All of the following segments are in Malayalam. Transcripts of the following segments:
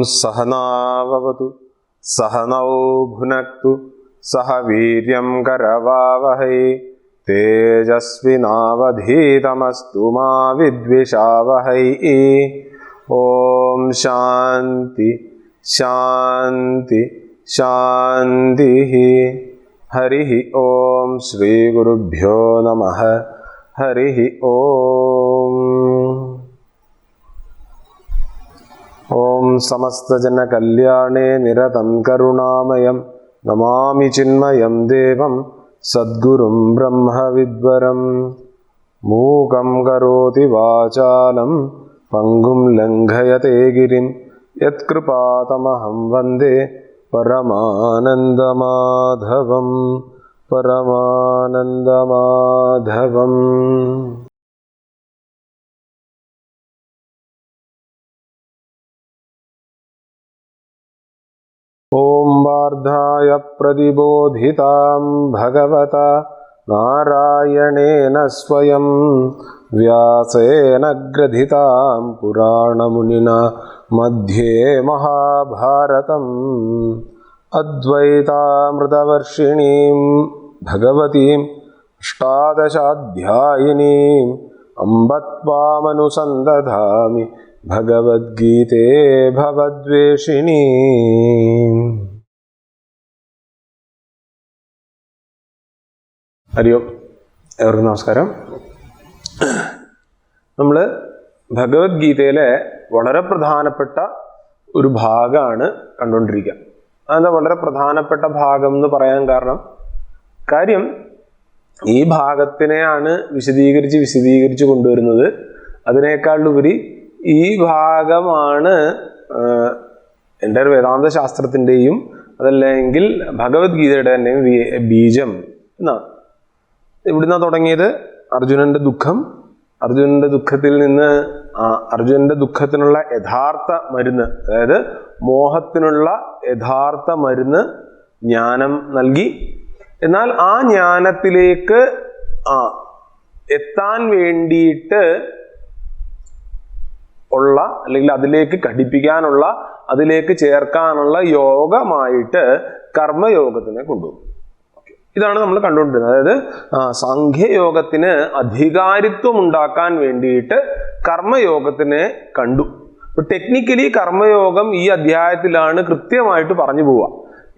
सहनावतु सहनौ भुनक्तु सह वीर्यं करवावहै तेजस्विनावधीतमस्तु मा विद्विषावहै। ओम शांति शांति शांतिः। हरिः ओम श्री गुरुभ्यो नमः। हरिः ओम। ओम समस्त जन कल्याणे निरतं करुणामयं नमामि चिन्मयं देवं सद्गुरुं ब्रह्म विद्वरं। मूकं करोति वाचालं पंगुं लंघयते गिरिं यत्कृपातमहं वन्दे परमानन्दमाधवं परमानन्दमाधवम्। ओम वार्धाय प्रतिबोधितां भगवता नारायणेन स्वयं व्यासेन ग्रथितां पुराणमुनिना मध्ये महाभारतम् अद्वैतामृतवर्षिणीं भगवतीम् अष्टादशाध्यायिनीम् अम्ब त्वामनुसन्दधामि भगवद्गीते भवद्वेषिणी। ഹരി ഓം. എവർക്കും നമസ്കാരം. നമ്മൾ ഭഗവത്ഗീതയിലെ വളരെ പ്രധാനപ്പെട്ട ഒരു ഭാഗമാണ് കണ്ടുകൊണ്ടിരിക്കുക. അതെന്താ വളരെ പ്രധാനപ്പെട്ട ഭാഗം എന്ന് പറയാൻ കാര്യം ഈ ഭാഗത്തിനെയാണ് വിശദീകരിച്ച് കൊണ്ടുവരുന്നത്. അതിനേക്കാളുപരി ഈ ഭാഗമാണ് എൻ്റെ ഒരു വേദാന്ത ശാസ്ത്രത്തിൻ്റെയും അതല്ലെങ്കിൽ ഭഗവത്ഗീതയുടെ തന്നെയും ബീജം എന്നാണ്. ഇവിടുന്ന് തുടങ്ങിയത് അർജുനന്റെ ദുഃഖം, അർജുനന്റെ ദുഃഖത്തിൽ നിന്ന് അർജുനന്റെ ദുഃഖത്തിനുള്ള യഥാർത്ഥ മരുന്ന്, അതായത് മോഹത്തിനുള്ള യഥാർത്ഥ മരുന്ന് ജ്ഞാനം നൽകി. എന്നാൽ ആ ജ്ഞാനത്തിലേക്ക് എത്താൻ വേണ്ടിയിട്ട് ഉള്ള അല്ലെങ്കിൽ അതിലേക്ക് ഘടിപ്പിക്കാനുള്ള, അതിലേക്ക് ചേർക്കാനുള്ള യോഗമായിട്ട് കർമ്മയോഗത്തിനെ കൊണ്ടുപോകും. ഇതാണ് നമ്മൾ കണ്ടുകൊണ്ടിരുന്നത്. അതായത് സാഖ്യയോഗത്തിന് അധികാരിത്വം ഉണ്ടാക്കാൻ വേണ്ടിയിട്ട് കർമ്മയോഗത്തിനെ കണ്ടു. അപ്പൊ ടെക്നിക്കലി കർമ്മയോഗം ഈ അധ്യായത്തിലാണ് കൃത്യമായിട്ട് പറഞ്ഞു പോവുക.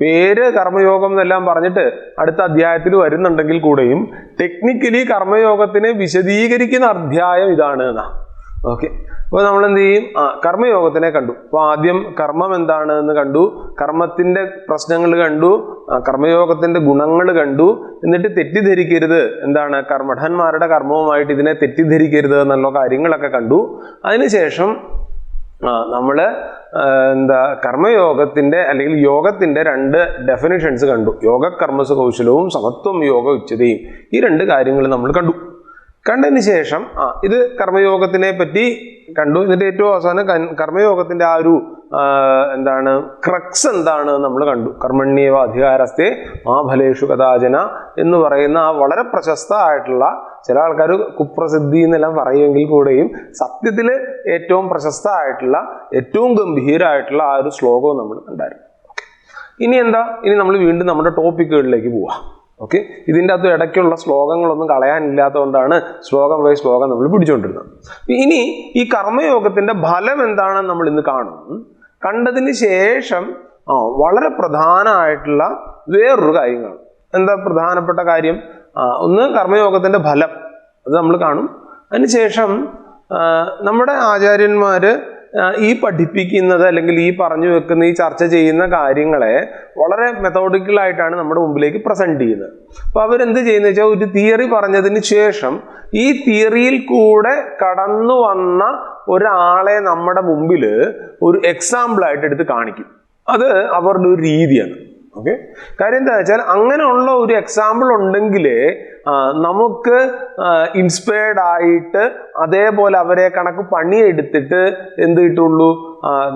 പേര് കർമ്മയോഗം എന്നെല്ലാം പറഞ്ഞിട്ട് അടുത്ത അധ്യായത്തിൽ വരുന്നുണ്ടെങ്കിൽ കൂടെയും ടെക്നിക്കലി കർമ്മയോഗത്തിനെ വിശദീകരിക്കുന്ന അധ്യായം ഇതാണ് എന്നാ. ഓക്കെ, അപ്പോൾ നമ്മൾ എന്ത് ചെയ്യും? കർമ്മയോഗത്തിനെ കണ്ടു. അപ്പോൾ ആദ്യം കർമ്മം എന്താണ് എന്ന് കണ്ടു, കർമ്മത്തിന്റെ പ്രശ്നങ്ങൾ കണ്ടു, കർമ്മയോഗത്തിന്റെ ഗുണങ്ങൾ കണ്ടു. എന്നിട്ട് തെറ്റിദ്ധരിക്കരുത്, എന്താണ് കർമ്മഠന്മാരുടെ കർമ്മവുമായിട്ട് ഇതിനെ തെറ്റിദ്ധരിക്കരുത് എന്നുള്ള കാര്യങ്ങളൊക്കെ കണ്ടു. അതിനുശേഷം നമ്മള് കർമ്മയോഗത്തിന്റെ അല്ലെങ്കിൽ യോഗത്തിന്റെ രണ്ട് ഡെഫിനിഷൻസ് കണ്ടു. യോഗ കർമ്മസു കൗശലവും സമത്വം യോഗ ഉച്ചതയും. ഈ രണ്ട് കാര്യങ്ങൾ നമ്മൾ കണ്ടതിന് ശേഷം ഇത് കർമ്മയോഗത്തിനെ പറ്റി കണ്ടു. എന്നിട്ട് ഏറ്റവും അവസാനം കർമ്മയോഗത്തിന്റെ ആ ഒരു ക്രക്സ് എന്താണ് നമ്മൾ കണ്ടു. കർമ്മണ്യേവ അധികാരസ്തേ മാ ഫലേഷു കഥാചന എന്ന് പറയുന്ന ആ വളരെ പ്രശസ്തമായിട്ടുള്ള, ചില ആൾക്കാർ കുപ്രസിദ്ധി എന്നെല്ലാം പറയുമെങ്കിൽ കൂടെയും സത്യത്തിൽ ഏറ്റവും പ്രശസ്തമായിട്ടുള്ള, ഏറ്റവും ഗംഭീരമായിട്ടുള്ള ആ ഒരു ശ്ലോകവും നമ്മൾ കണ്ടായിരുന്നു. ഇനി നമ്മൾ വീണ്ടും നമ്മുടെ ടോപ്പിക്കുകളിലേക്ക് പോവാം. ഓക്കെ, ഇതിൻ്റെ അകത്ത് ഇടയ്ക്കുള്ള ശ്ലോകങ്ങളൊന്നും കളയാനില്ലാത്തതുകൊണ്ടാണ് ശ്ലോകം ബൈ ശ്ലോകം നമ്മൾ പിടിച്ചുകൊണ്ടിരുന്നത്. ഇനി ഈ കർമ്മയോഗത്തിന്റെ ഫലം എന്താണെന്ന് നമ്മൾ ഇന്ന് കാണും. കണ്ടതിന് ശേഷം വളരെ പ്രധാനമായിട്ടുള്ള വേറൊരു കാര്യങ്ങളാണ്. എന്താ പ്രധാനപ്പെട്ട കാര്യം? ഒന്ന് കർമ്മയോഗത്തിന്റെ ഫലം, അത് നമ്മൾ കാണും. അതിനുശേഷം നമ്മുടെ ആചാര്യന്മാര് ഈ പഠിപ്പിക്കുന്നത് അല്ലെങ്കിൽ ഈ പറഞ്ഞു വെക്കുന്ന, ഈ ചർച്ച ചെയ്യുന്ന കാര്യങ്ങളെ വളരെ മെത്തോഡിക്കലായിട്ടാണ് നമ്മുടെ മുമ്പിലേക്ക് പ്രസന്റ് ചെയ്യുന്നത്. അപ്പൊ അവരെന്ത് ചെയ്യുന്ന വെച്ചാൽ, ഒരു തിയറി പറഞ്ഞതിന് ശേഷം ഈ തിയറിയിൽ കൂടെ കടന്നു വന്ന ഒരാളെ നമ്മുടെ മുമ്പിൽ ഒരു എക്സാമ്പിൾ ആയിട്ട് എടുത്ത് കാണിക്കും. അത് അവരുടെ ഒരു രീതിയാണ്. ഓക്കെ, കാര്യം എന്താ വെച്ചാൽ അങ്ങനെയുള്ള ഒരു എക്സാമ്പിൾ ഉണ്ടെങ്കിൽ നമുക്ക് ഇൻസ്പയർഡ് ആയിട്ട് അതേപോലെ അവരെ കണക്ക് പണിയെടുത്തിട്ട് എന്ത് കിട്ടുള്ളൂ,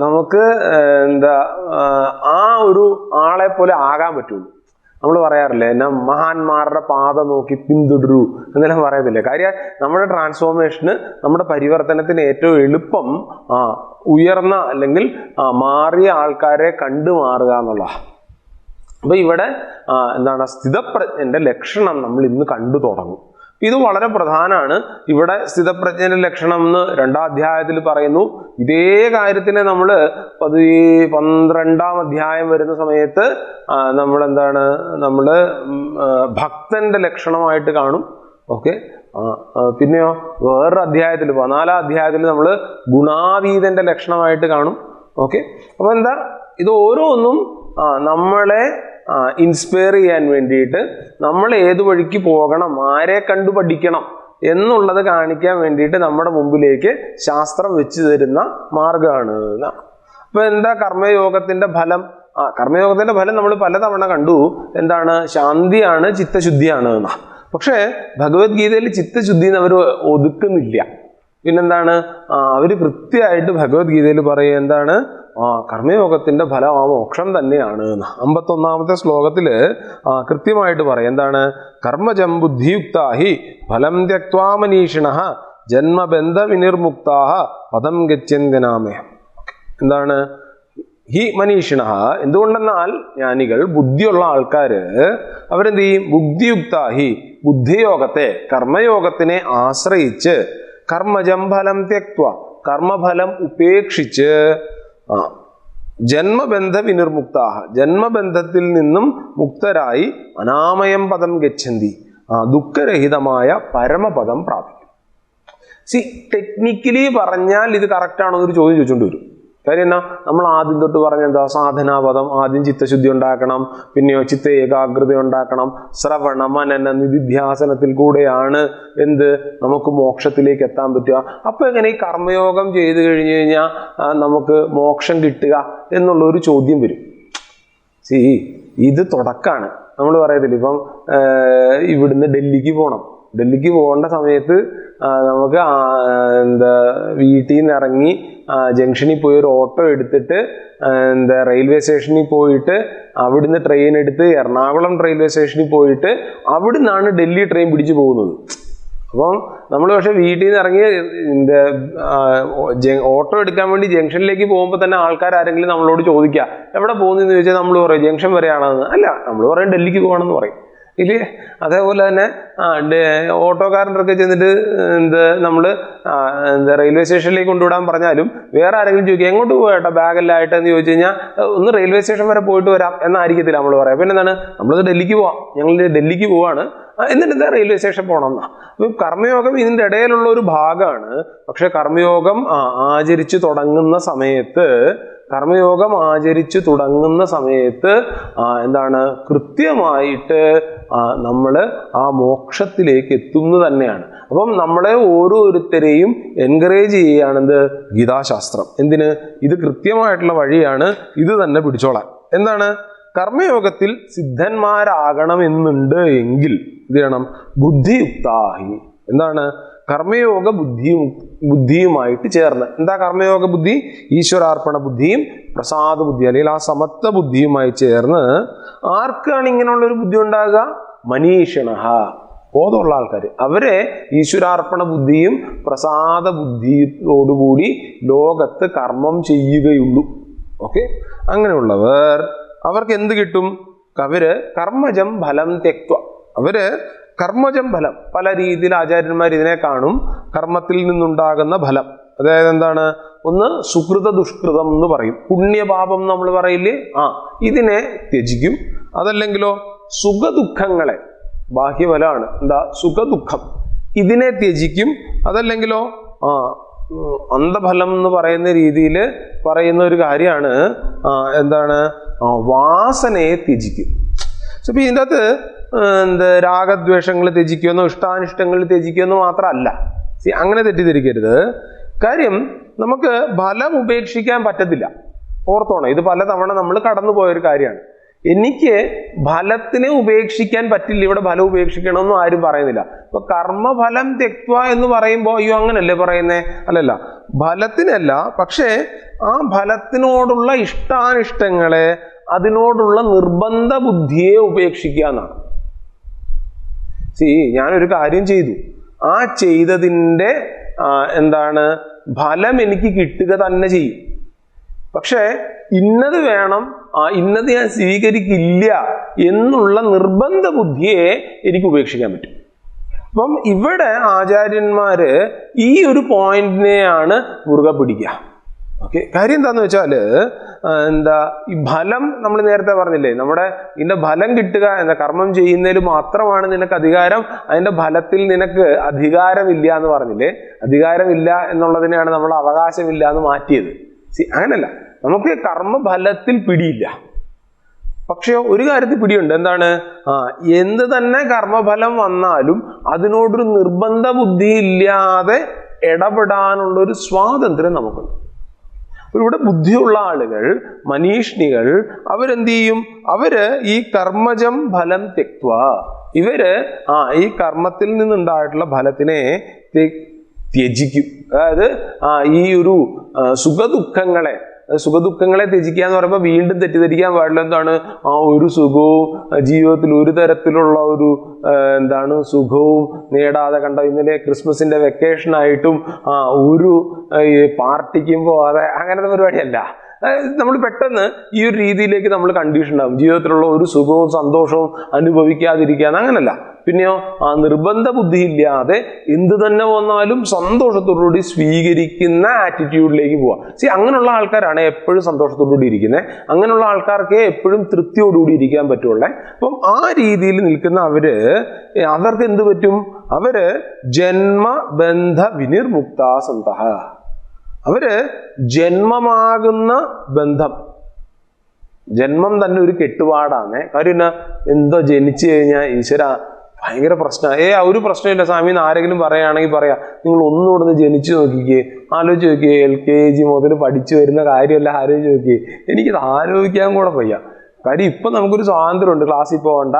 നമുക്ക് ആ ഒരു ആളെ പോലെ ആകാൻ പറ്റുള്ളൂ. നമ്മൾ പറയാറില്ലേ, എന്നാ മഹാന്മാരുടെ പാത നോക്കി പിന്തുടരൂ എന്നെല്ലാം പറയത്തില്ലേ. കാര്യം നമ്മുടെ ട്രാൻസ്ഫോർമേഷന്, നമ്മുടെ പരിവർത്തനത്തിന് ഏറ്റവും എളുപ്പം ഉയർന്ന അല്ലെങ്കിൽ മാറിയ ആൾക്കാരെ കണ്ടുമാറുക എന്നുള്ള. അപ്പൊ ഇവിടെ സ്ഥിതപ്രജ്ഞന്റെ ലക്ഷണം നമ്മൾ ഇന്ന് കണ്ടു തുടങ്ങും. ഇത് വളരെ പ്രധാനമാണ്. ഇവിടെ സ്ഥിതപ്രജ്ഞന്റെ ലക്ഷണം എന്ന് 2ാം അധ്യായത്തിൽ പറയുന്നു. ഇതേ കാര്യത്തിനെ നമ്മൾ 12ാം അധ്യായം വരുന്ന സമയത്ത് നമ്മൾ ഭക്തന്റെ ലക്ഷണമായിട്ട് കാണും. ഓക്കെ, പിന്നെയോ വേറൊരു അധ്യായത്തിൽ 14ാം അധ്യായത്തിൽ നമ്മൾ ഗുണാതീതന്റെ ലക്ഷണമായിട്ട് കാണും. ഓക്കെ, അപ്പൊ ഇത് ഓരോന്നും നമ്മളെ ഇൻസ്പയർ ചെയ്യാൻ വേണ്ടിയിട്ട്, നമ്മൾ ഏതു വഴിക്ക് പോകണം, ആരെ കണ്ടു പഠിക്കണം എന്നുള്ളത് കാണിക്കാൻ വേണ്ടിയിട്ട് നമ്മുടെ മുമ്പിലേക്ക് ശാസ്ത്രം വെച്ച് തരുന്ന മാർഗമാണ്. അപ്പൊ കർമ്മയോഗത്തിന്റെ ഫലം? കർമ്മയോഗത്തിന്റെ ഫലം നമ്മൾ പലതവണ കണ്ടു. ശാന്തിയാണ്, ചിത്തശുദ്ധിയാണ് എന്നാ. പക്ഷേ ഭഗവത്ഗീതയിൽ ചിത്തശുദ്ധി അവർ ഒതുക്കുന്നില്ല. പിന്നെന്താണ്, അവർ കൃത്യമായിട്ട് ഭഗവത്ഗീതയിൽ പറയുക കർമ്മയോഗത്തിന്റെ ഫലം മോക്ഷം തന്നെയാണ്. 51ാമത്തെ ശ്ലോകത്തില് കൃത്യമായിട്ട് പറയും കർമ്മജം ബുദ്ധിയുക്താഹി ഫലം ത്യക്ത്വാ മനീഷിണഃ ജന്മബന്ധ വിനിർമുക്താഹ പദം ഗച്ഛന്തിനാമേ. ഹി മനീഷിണഃ, എന്തുകൊണ്ടെന്നാൽ ജ്ഞാനികൾ, ബുദ്ധിയുള്ള ആൾക്കാര് അവരെന്ത് ചെയ്യും? ബുദ്ധിയുക്താഹി, ബുദ്ധിയോഗത്തെ, കർമ്മയോഗത്തിനെ ആശ്രയിച്ച്, കർമ്മജം ഫലം ത്യക്ത്വ, കർമ്മഫലം ഉപേക്ഷിച്ച്, ജന്മബന്ധ വിനിർമുക്താഹ, ജന്മബന്ധത്തിൽ നിന്നും മുക്തരായി, അനാമയം പദം ഗച്ഛന്തി, ദുഃഖരഹിതമായ പരമപദം പ്രാപിക്കും. ടെക്നിക്കലി പറഞ്ഞാൽ ഇത് കറക്റ്റ് ആണോ എന്നൊരു ചോദ്യം ചോദിച്ചുകൊണ്ട് വരും. കാര്യം എന്നാ, നമ്മൾ ആദ്യം തൊട്ട് പറഞ്ഞ സാധനാപദം, ആദ്യം ചിത്തശുദ്ധി ഉണ്ടാക്കണം, പിന്നെയോ ചിത്ത ഏകാഗ്രത ഉണ്ടാക്കണം, ശ്രവണ മനന നിധിധ്യാസനത്തിൽ കൂടെയാണ് നമുക്ക് മോക്ഷത്തിലേക്ക് എത്താൻ പറ്റുക. അപ്പൊ എങ്ങനെ ഈ കർമ്മയോഗം ചെയ്ത് കഴിഞ്ഞു കഴിഞ്ഞാൽ നമുക്ക് മോക്ഷം കിട്ടുക എന്നുള്ളൊരു ചോദ്യം വരും. ഇത് തുടക്കാണ്. നമ്മൾ പറയത്തില്ല, ഇപ്പം ഇവിടുന്ന് ഡൽഹിക്ക് പോകണം. ഡൽഹിക്ക് പോകേണ്ട സമയത്ത് നമുക്ക് വീട്ടിൽ നിന്ന് ഇറങ്ങി ജംഗ്ഷനിൽ പോയി ഒരു ഓട്ടോ എടുത്തിട്ട് റെയിൽവേ സ്റ്റേഷനിൽ പോയിട്ട് അവിടുന്ന് ട്രെയിൻ എടുത്ത് എറണാകുളം റെയിൽവേ സ്റ്റേഷനിൽ പോയിട്ട് അവിടുന്നാണ് ഡൽഹി ട്രെയിൻ പിടിച്ചു പോകുന്നത്. അപ്പം നമ്മൾ പക്ഷെ വീട്ടിൽ നിന്ന് ഇറങ്ങി ഓട്ടോ എടുക്കാൻ വേണ്ടി ജംഗ്ഷനിലേക്ക് പോകുമ്പോൾ തന്നെ ആൾക്കാർ ആരെങ്കിലും നമ്മളോട് ചോദിക്കുക എവിടെ പോകുന്നതെന്ന് ചോദിച്ചാൽ നമ്മൾ പറയും ജംഗ്ഷൻ വരെയാണെന്ന്. അല്ല, നമ്മൾ പറയും ഡൽഹിക്ക് പോകണമെന്ന് പറയും. ഇല്ലേ? അതേപോലെ തന്നെ ഓട്ടോക്കാരൻ്റെ ഒക്കെ ചെന്നിട്ട് നമ്മൾ റെയിൽവേ സ്റ്റേഷനിലേക്ക് കൊണ്ടുവിടാൻ പറഞ്ഞാലും വേറെ ആരെങ്കിലും ചോദിക്കുക എങ്ങോട്ട് പോകട്ടെ ബാഗെല്ലാം എന്ന് ചോദിച്ചു കഴിഞ്ഞാൽ ഒന്ന് റെയിൽവേ സ്റ്റേഷൻ വരെ പോയിട്ട് വരാം എന്നായിരിക്കത്തില്ല നമ്മൾ പറയാം. പിന്നെ എന്താണ്, നമ്മളത് ഡൽഹിക്ക് പോവാം, ഞങ്ങൾ ഡൽഹിക്ക് പോവാണ്, എന്നിട്ട് റെയിൽവേ സ്റ്റേഷൻ പോകണം എന്നാ. അപ്പം കർമ്മയോഗം ഇതിൻ്റെ ഇടയിലുള്ള ഒരു ഭാഗമാണ്. പക്ഷെ കർമ്മയോഗം ആചരിച്ചു തുടങ്ങുന്ന സമയത്ത് കൃത്യമായിട്ട് നമ്മൾ ആ മോക്ഷത്തിലേക്ക് എത്തുന്നത് തന്നെയാണ്. അപ്പം നമ്മളെ ഓരോരുത്തരെയും എൻകറേജ് ചെയ്യുകയാണെന്ത് ഗീതാശാസ്ത്രം. എന്തിന്? ഇത് കൃത്യമായിട്ടുള്ള വഴിയാണ്, ഇത് തന്നെ പിടിച്ചോളാൻ. കർമ്മയോഗത്തിൽ സിദ്ധന്മാരാകണമെന്നുണ്ട് എങ്കിൽ ഇത് വേണം, ബുദ്ധിയുക്താഹി. കർമ്മയോഗ ബുദ്ധിയുമായിട്ട് ചേർന്ന്. കർമ്മയോഗ ബുദ്ധി? ഈശ്വരാർപ്പണ ബുദ്ധിയും പ്രസാദ ബുദ്ധി അല്ലെങ്കിൽ ആ സമത്വ ബുദ്ധിയുമായി ചേർന്ന് ആർക്കാണ് ഇങ്ങനെയുള്ളൊരു ബുദ്ധി ഉണ്ടാകുക? മനീഷിണഃ, ബോധമുള്ള ആൾക്കാർ. അവരെ ഈശ്വരാർപ്പണ ബുദ്ധിയും പ്രസാദ ബുദ്ധിയോടുകൂടി ലോകത്ത് കർമ്മം ചെയ്യുകയുള്ളൂ. ഓക്കെ, അങ്ങനെയുള്ളവർ അവർക്ക് എന്ത് കിട്ടും? അവര് കർമ്മജം ഫലം ത്യക്ത്വ, അവര് കർമ്മജം ഫലം, പല രീതിയിൽ ആചാര്യന്മാർ ഇതിനെ കാണും. കർമ്മത്തിൽ നിന്നുണ്ടാകുന്ന ഫലം, അതായത് ഒന്ന് സുകൃത ദുഷ്കൃതം എന്ന് പറയും, പുണ്യപാപം നമ്മൾ പറയില്ലേ, ഇതിനെ ത്യജിക്കും. അതല്ലെങ്കിലോ സുഖദുഃഖങ്ങളെ, ബാഹ്യഫലമാണ് സുഖദുഃഖം, ഇതിനെ ത്യജിക്കും. അതല്ലെങ്കിലോ അന്ധഫലം എന്ന് പറയുന്ന രീതിയിൽ പറയുന്ന ഒരു കാര്യമാണ് വാസനയെ ത്യജിക്കും. ഇപ്പൊ ഇതിൻ്റെ അകത്ത് രാഗദ്വേഷങ്ങൾ ത്യജിക്കുമെന്നോ ഇഷ്ടാനിഷ്ടങ്ങൾ ത്യജിക്കുമെന്നോ മാത്രമല്ല. അങ്ങനെ തെറ്റിദ്ധരിക്കരുത്. കാര്യം നമുക്ക് ഫലം ഉപേക്ഷിക്കാൻ പറ്റത്തില്ല. ഓർത്തോണം, ഇത് പലതവണ നമ്മൾ കടന്നു പോയൊരു കാര്യമാണ്. എനിക്ക് ഫലത്തിനെ ഉപേക്ഷിക്കാൻ പറ്റില്ല, ഇവിടെ ഫലം ഉപേക്ഷിക്കണമെന്നും ആരും പറയുന്നില്ല. ഇപ്പൊ കർമ്മഫലം തെക്വ എന്ന് പറയുമ്പോൾ അയ്യോ അങ്ങനല്ലേ പറയുന്നേ? അല്ലല്ല, ഫലത്തിനല്ല, പക്ഷേ ആ ഫലത്തിനോടുള്ള ഇഷ്ടാനിഷ്ടങ്ങളെ, അതിനോടുള്ള നിർബന്ധ ബുദ്ധിയെ ഉപേക്ഷിക്കുക എന്നാണ്. ഞാനൊരു കാര്യം ചെയ്തു, ആ ചെയ്തതിൻ്റെ എന്താണ് ഫലം എനിക്ക് കിട്ടുക തന്നെ ചെയ്യും. പക്ഷെ ഇന്നത് വേണം, ഇന്നത് ഞാൻ സ്വീകരിക്കില്ല എന്നുള്ള നിർബന്ധ ബുദ്ധിയെ എനിക്ക് ഉപേക്ഷിക്കാൻ പറ്റും. അപ്പം ഇവിടെ ആചാര്യന്മാര് ഈ ഒരു പോയിന്റിനെയാണ് മുറുകെ പിടിക്കുക. ഓക്കെ, കാര്യം എന്താന്ന് വെച്ചാൽ ഈ ഫലം നമ്മൾ നേരത്തെ പറഞ്ഞില്ലേ, നമ്മുടെ ഇതിന്റെ ഫലം കിട്ടുക എന്ന കർമ്മം ചെയ്യുന്നതിൽ മാത്രമാണ് നിനക്ക് അധികാരം, അതിന്റെ ഫലത്തിൽ നിനക്ക് അധികാരമില്ല എന്ന് പറഞ്ഞില്ലേ. അധികാരമില്ല എന്നുള്ളതിനെയാണ് നമ്മൾ അവകാശമില്ല എന്ന് മാറ്റിയത്. അങ്ങനല്ല, നമുക്ക് കർമ്മഫലത്തിൽ പിടിയില്ല, പക്ഷെ ഒരു കാര്യത്തിൽ പിടിയുണ്ട്. എന്താണ്? എന്ത് തന്നെ കർമ്മഫലം വന്നാലും അതിനോടൊരു നിർബന്ധ ബുദ്ധി ഇല്ലാതെ ഇടപെടാനുള്ളൊരു സ്വാതന്ത്ര്യം നമുക്കുണ്ട്. ഇവിടെ ബുദ്ധിയുള്ള ആളുകൾ, മനീഷ്ണികൾ, അവരെന്ത് ചെയ്യും? അവര് ഈ കർമ്മജം ഫലം തെക്വ, ഇവര് ഈ കർമ്മത്തിൽ നിന്നുണ്ടായിട്ടുള്ള ഫലത്തിനെ ത്യജിക്കും. അതായത് ഈ ഒരു സുഖദുഃഖങ്ങളെ ത്യജിക്കുക എന്ന് പറയുമ്പോൾ വീണ്ടും തെറ്റിദ്ധരിക്കാൻ പാടില്ല. എന്താണ്? ഒരു സുഖവും ജീവിതത്തിൽ ഒരു തരത്തിലുള്ള ഒരു സുഖവും നേടാതെ കണ്ട, ഇന്നലെ ക്രിസ്മസിന്റെ വെക്കേഷൻ ആയിട്ടും ഒരു പാർട്ടിക്കും പോവാതെ അങ്ങനത്തെ പരിപാടിയല്ല. നമ്മൾ പെട്ടെന്ന് ഈ ഒരു രീതിയിലേക്ക് നമ്മൾ കണ്ടീഷൻ ആകും. ജീവിതത്തിലുള്ള ഒരു സുഖവും സന്തോഷവും അനുഭവിക്കാതിരിക്കുക, അങ്ങനല്ല. പിന്നെയോ നിർബന്ധ ബുദ്ധി ഇല്ലാതെ എന്ത് തന്നെ വന്നാലും സന്തോഷത്തോടുകൂടി സ്വീകരിക്കുന്ന ആറ്റിറ്റ്യൂഡിലേക്ക് പോവാം. അങ്ങനെയുള്ള ആൾക്കാരാണ് എപ്പോഴും സന്തോഷത്തോടുകൂടി ഇരിക്കുന്നത്. അങ്ങനെയുള്ള ആൾക്കാർക്ക് എപ്പോഴും തൃപ്തിയോടുകൂടി ഇരിക്കാൻ പറ്റുള്ളേ. അപ്പം ആ രീതിയിൽ നിൽക്കുന്ന അവർക്ക് എന്ത് പറ്റും? അവര് ജന്മബന്ധ വിനിർമുക്ത സന്തഃ. അവര് ജന്മമാകുന്ന ബന്ധം, ജന്മം തന്നെ ഒരു കെട്ടുപാടാണ്. കാര്യം എന്നാ? എന്തോ ജനിച്ചു കഴിഞ്ഞാൽ ഈശ്വര ഭയങ്കര പ്രശ്നമാണ്. ഒരു പ്രശ്നമില്ല സ്വാമി എന്ന് ആരെങ്കിലും പറയുകയാണെങ്കിൽ പറയാം, നിങ്ങൾ ഒന്നുകൂടെ ഒന്ന് ജനിച്ചു നോക്കിക്കേ, ആലോചിച്ച് നോക്കിയേ. LKG മുതൽ പഠിച്ചു വരുന്ന കാര്യമല്ല, ആലോചിച്ച് നോക്കിയേ. എനിക്കിത് ആലോചിക്കാൻ കൂടെ വയ്യ. കാര്യം ഇപ്പം നമുക്കൊരു സ്വാതന്ത്ര്യമുണ്ട്, ക്ലാസ്സിൽ പോകണ്ട.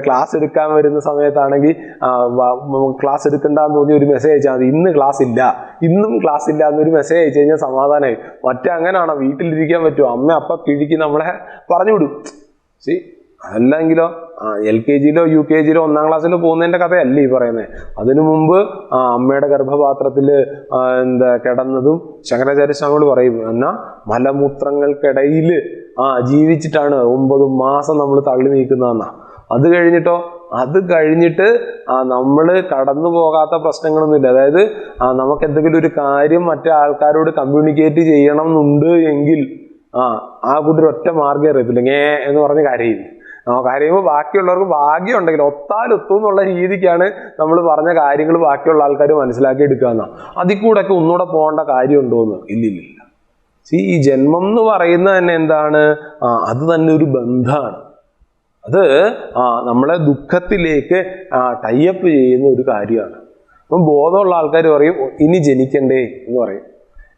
ക്ലാസ് എടുക്കാൻ വരുന്ന സമയത്താണെങ്കിൽ ക്ലാസ് എടുക്കണ്ടെന്ന് തോന്നി ഒരു മെസ്സേജ് അയച്ചാൽ മതി, ഇന്ന് ക്ലാസ് ഇല്ല, ഇന്നും ക്ലാസ് ഇല്ല എന്നൊരു മെസ്സേജ് അയച്ചു കഴിഞ്ഞാൽ സമാധാനമായി. അങ്ങനെയാണോ? വീട്ടിലിരിക്കാൻ പറ്റുമോ? അമ്മ അപ്പം കിഴിക്ക് നമ്മളെ പറഞ്ഞു വിടും. അല്ലെങ്കിലോ LKGയിലോ UKGയിലോ 1ാം ക്ലാസ്സിലോ പോകുന്നതിന്റെ കഥയല്ല ഈ പറയുന്നത്. അതിനു മുമ്പ് അമ്മയുടെ ഗർഭപാത്രത്തിൽ കിടന്നതും ശങ്കരാചാര്യ സ്വാമികൾ പറയും, എന്നാ മലമൂത്രങ്ങൾക്കിടയിൽ ജീവിച്ചിട്ടാണ് 9 മാസം നമ്മൾ തള്ളി നീക്കുന്നതെന്നാ. അത് കഴിഞ്ഞിട്ട് നമ്മൾ കടന്നു പോകാത്ത പ്രശ്നങ്ങളൊന്നുമില്ല. അതായത് നമുക്ക് എന്തെങ്കിലും ഒരു കാര്യം മറ്റേ ആൾക്കാരോട് കമ്മ്യൂണിക്കേറ്റ് ചെയ്യണം എന്നുണ്ട് എങ്കിൽ കൂട്ടർ ഒറ്റ മാർഗ്ഗം അറിയത്തില്ല, എന്ന് പറഞ്ഞ് കരയും. കരയുമ്പോൾ ബാക്കിയുള്ളവർക്ക് ഭാഗ്യം ഉണ്ടെങ്കിൽ ഒത്താലൊത്തും എന്നുള്ള രീതിക്കാണ് നമ്മൾ പറഞ്ഞ കാര്യങ്ങൾ ബാക്കിയുള്ള ആൾക്കാർ മനസ്സിലാക്കി എടുക്കുക എന്നാ. അതിൽ കൂടെ ഒക്കെ ഒന്നുകൂടെ പോകേണ്ട കാര്യമുണ്ടോന്ന്? ഇല്ലില്ല. ഈ ജന്മം എന്ന് പറയുന്നത് തന്നെ എന്താണ്? അത് തന്നെ ഒരു ബന്ധമാണ്. അത് നമ്മളെ ദുഃഖത്തിലേക്ക് ടൈപ്പ് ചെയ്യുന്ന ഒരു കാര്യമാണ്. അപ്പം ബോധമുള്ള ആൾക്കാർ പറയും ഇനി ജനിക്കണ്ടേ എന്ന് പറയും.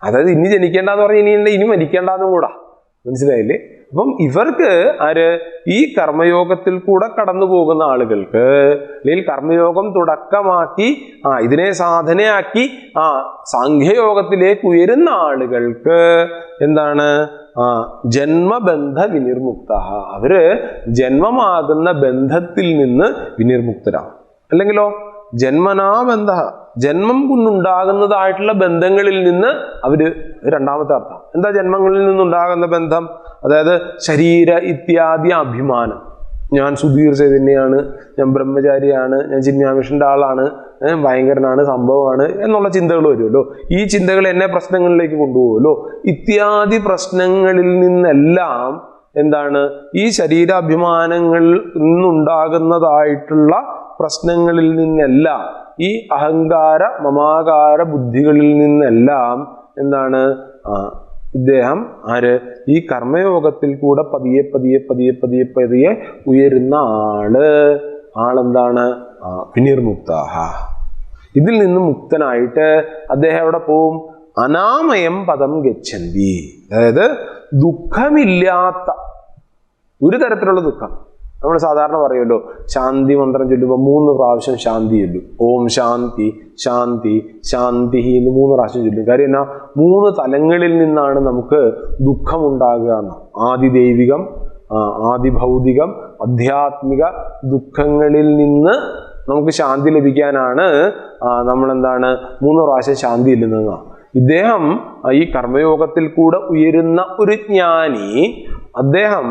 അതായത് ഇനി ജനിക്കേണ്ടെന്ന് പറഞ്ഞാൽ ഇനി മരിക്കേണ്ടെന്നും കൂടാ. മനസ്സിലായില്ലേ? അപ്പം ഇവർക്ക് ഈ കർമ്മയോഗത്തിൽ കൂടെ കടന്നു പോകുന്ന ആളുകൾക്ക്, അല്ലെങ്കിൽ കർമ്മയോഗം തുടക്കമാക്കി ഇതിനെ സാധനയാക്കി സാഖ്യയോഗത്തിലേക്ക് ഉയരുന്ന ആളുകൾക്ക് എന്താണ്? ജന്മബന്ധ വിനിർമുക്ത. അവര് ജന്മമാകുന്ന ബന്ധത്തിൽ നിന്ന് വിനിർമുക്തരാണ്. അല്ലെങ്കിലോ ജന്മനാബന്ധ, ജന്മം കൊണ്ടുണ്ടാകുന്നതായിട്ടുള്ള ബന്ധങ്ങളിൽ നിന്ന് അവര്, രണ്ടാമത്തെ അർത്ഥം എന്താ? ജന്മങ്ങളിൽ നിന്നുണ്ടാകുന്ന ബന്ധം, അതായത് ശരീര ഇത്യാദി അഭിമാനം. ഞാൻ സുധീർ ചൈതന്യയാണ്, ഞാൻ ബ്രഹ്മചാരിയാണ്, ഞാൻ ചിന്മയാമിഷന്റെ ആളാണ്, ഭയങ്കരനാണ്, സംഭവമാണ് എന്നുള്ള ചിന്തകൾ വരുമല്ലോ. ഈ ചിന്തകൾ എന്നെ പ്രശ്നങ്ങളിലേക്ക് കൊണ്ടുപോകുമല്ലോ. ഇത്യാദി പ്രശ്നങ്ങളിൽ നിന്നെല്ലാം എന്താണ്? ഈ ശരീരാഭിമാനങ്ങളിൽ നിന്നുണ്ടാകുന്നതായിട്ടുള്ള പ്രശ്നങ്ങളിൽ നിന്നെല്ലാം, ഈ അഹങ്കാര മമാകാര ബുദ്ധികളിൽ നിന്നെല്ലാം എന്താണ്? ഇദ്ദേഹം ഈ കർമ്മയോഗത്തിൽ കൂടെ പതിയെ ഉയരുന്ന ആളെന്താണ്? വിനിർമുക്താഹ. ഇതിൽ നിന്ന് മുക്തനായിട്ട് അദ്ദേഹം എവിടെ പോവും? അനാമയം പദം ഗച്ഛന്തി. അതായത് ദുഃഖമില്ലാത്ത ഒരു തരത്തിലുള്ള ദുഃഖം. നമ്മൾ സാധാരണ പറയുമല്ലോ, ശാന്തി മന്ത്രം ചൊല്ലുമ്പോൾ 3 പ്രാവശ്യം ശാന്തി ചൊല്ലും. ഓം ശാന്തി ശാന്തി ശാന്തി എന്ന് 3 പ്രാവശ്യം ചൊല്ലും. കാര്യം എന്നാ, 3 തലങ്ങളിൽ നിന്നാണ് നമുക്ക് ദുഃഖമുണ്ടാകുക എന്ന്. ആദിദൈവികം, ആദിഭൗതികം, ആധ്യാത്മിക ദുഃഖങ്ങളിൽ നിന്ന് നമുക്ക് ശാന്തി ലഭിക്കാനാണ് നമ്മളെന്താണ് 3 പ്രാവശ്യം ശാന്തി ചെല്ലുന്നതെന്നാണ്. ഇദ്ദേഹം ഈ കർമ്മയോഗത്തിൽ കൂടെ ഉയരുന്ന ഒരു ജ്ഞാനി, അദ്ദേഹം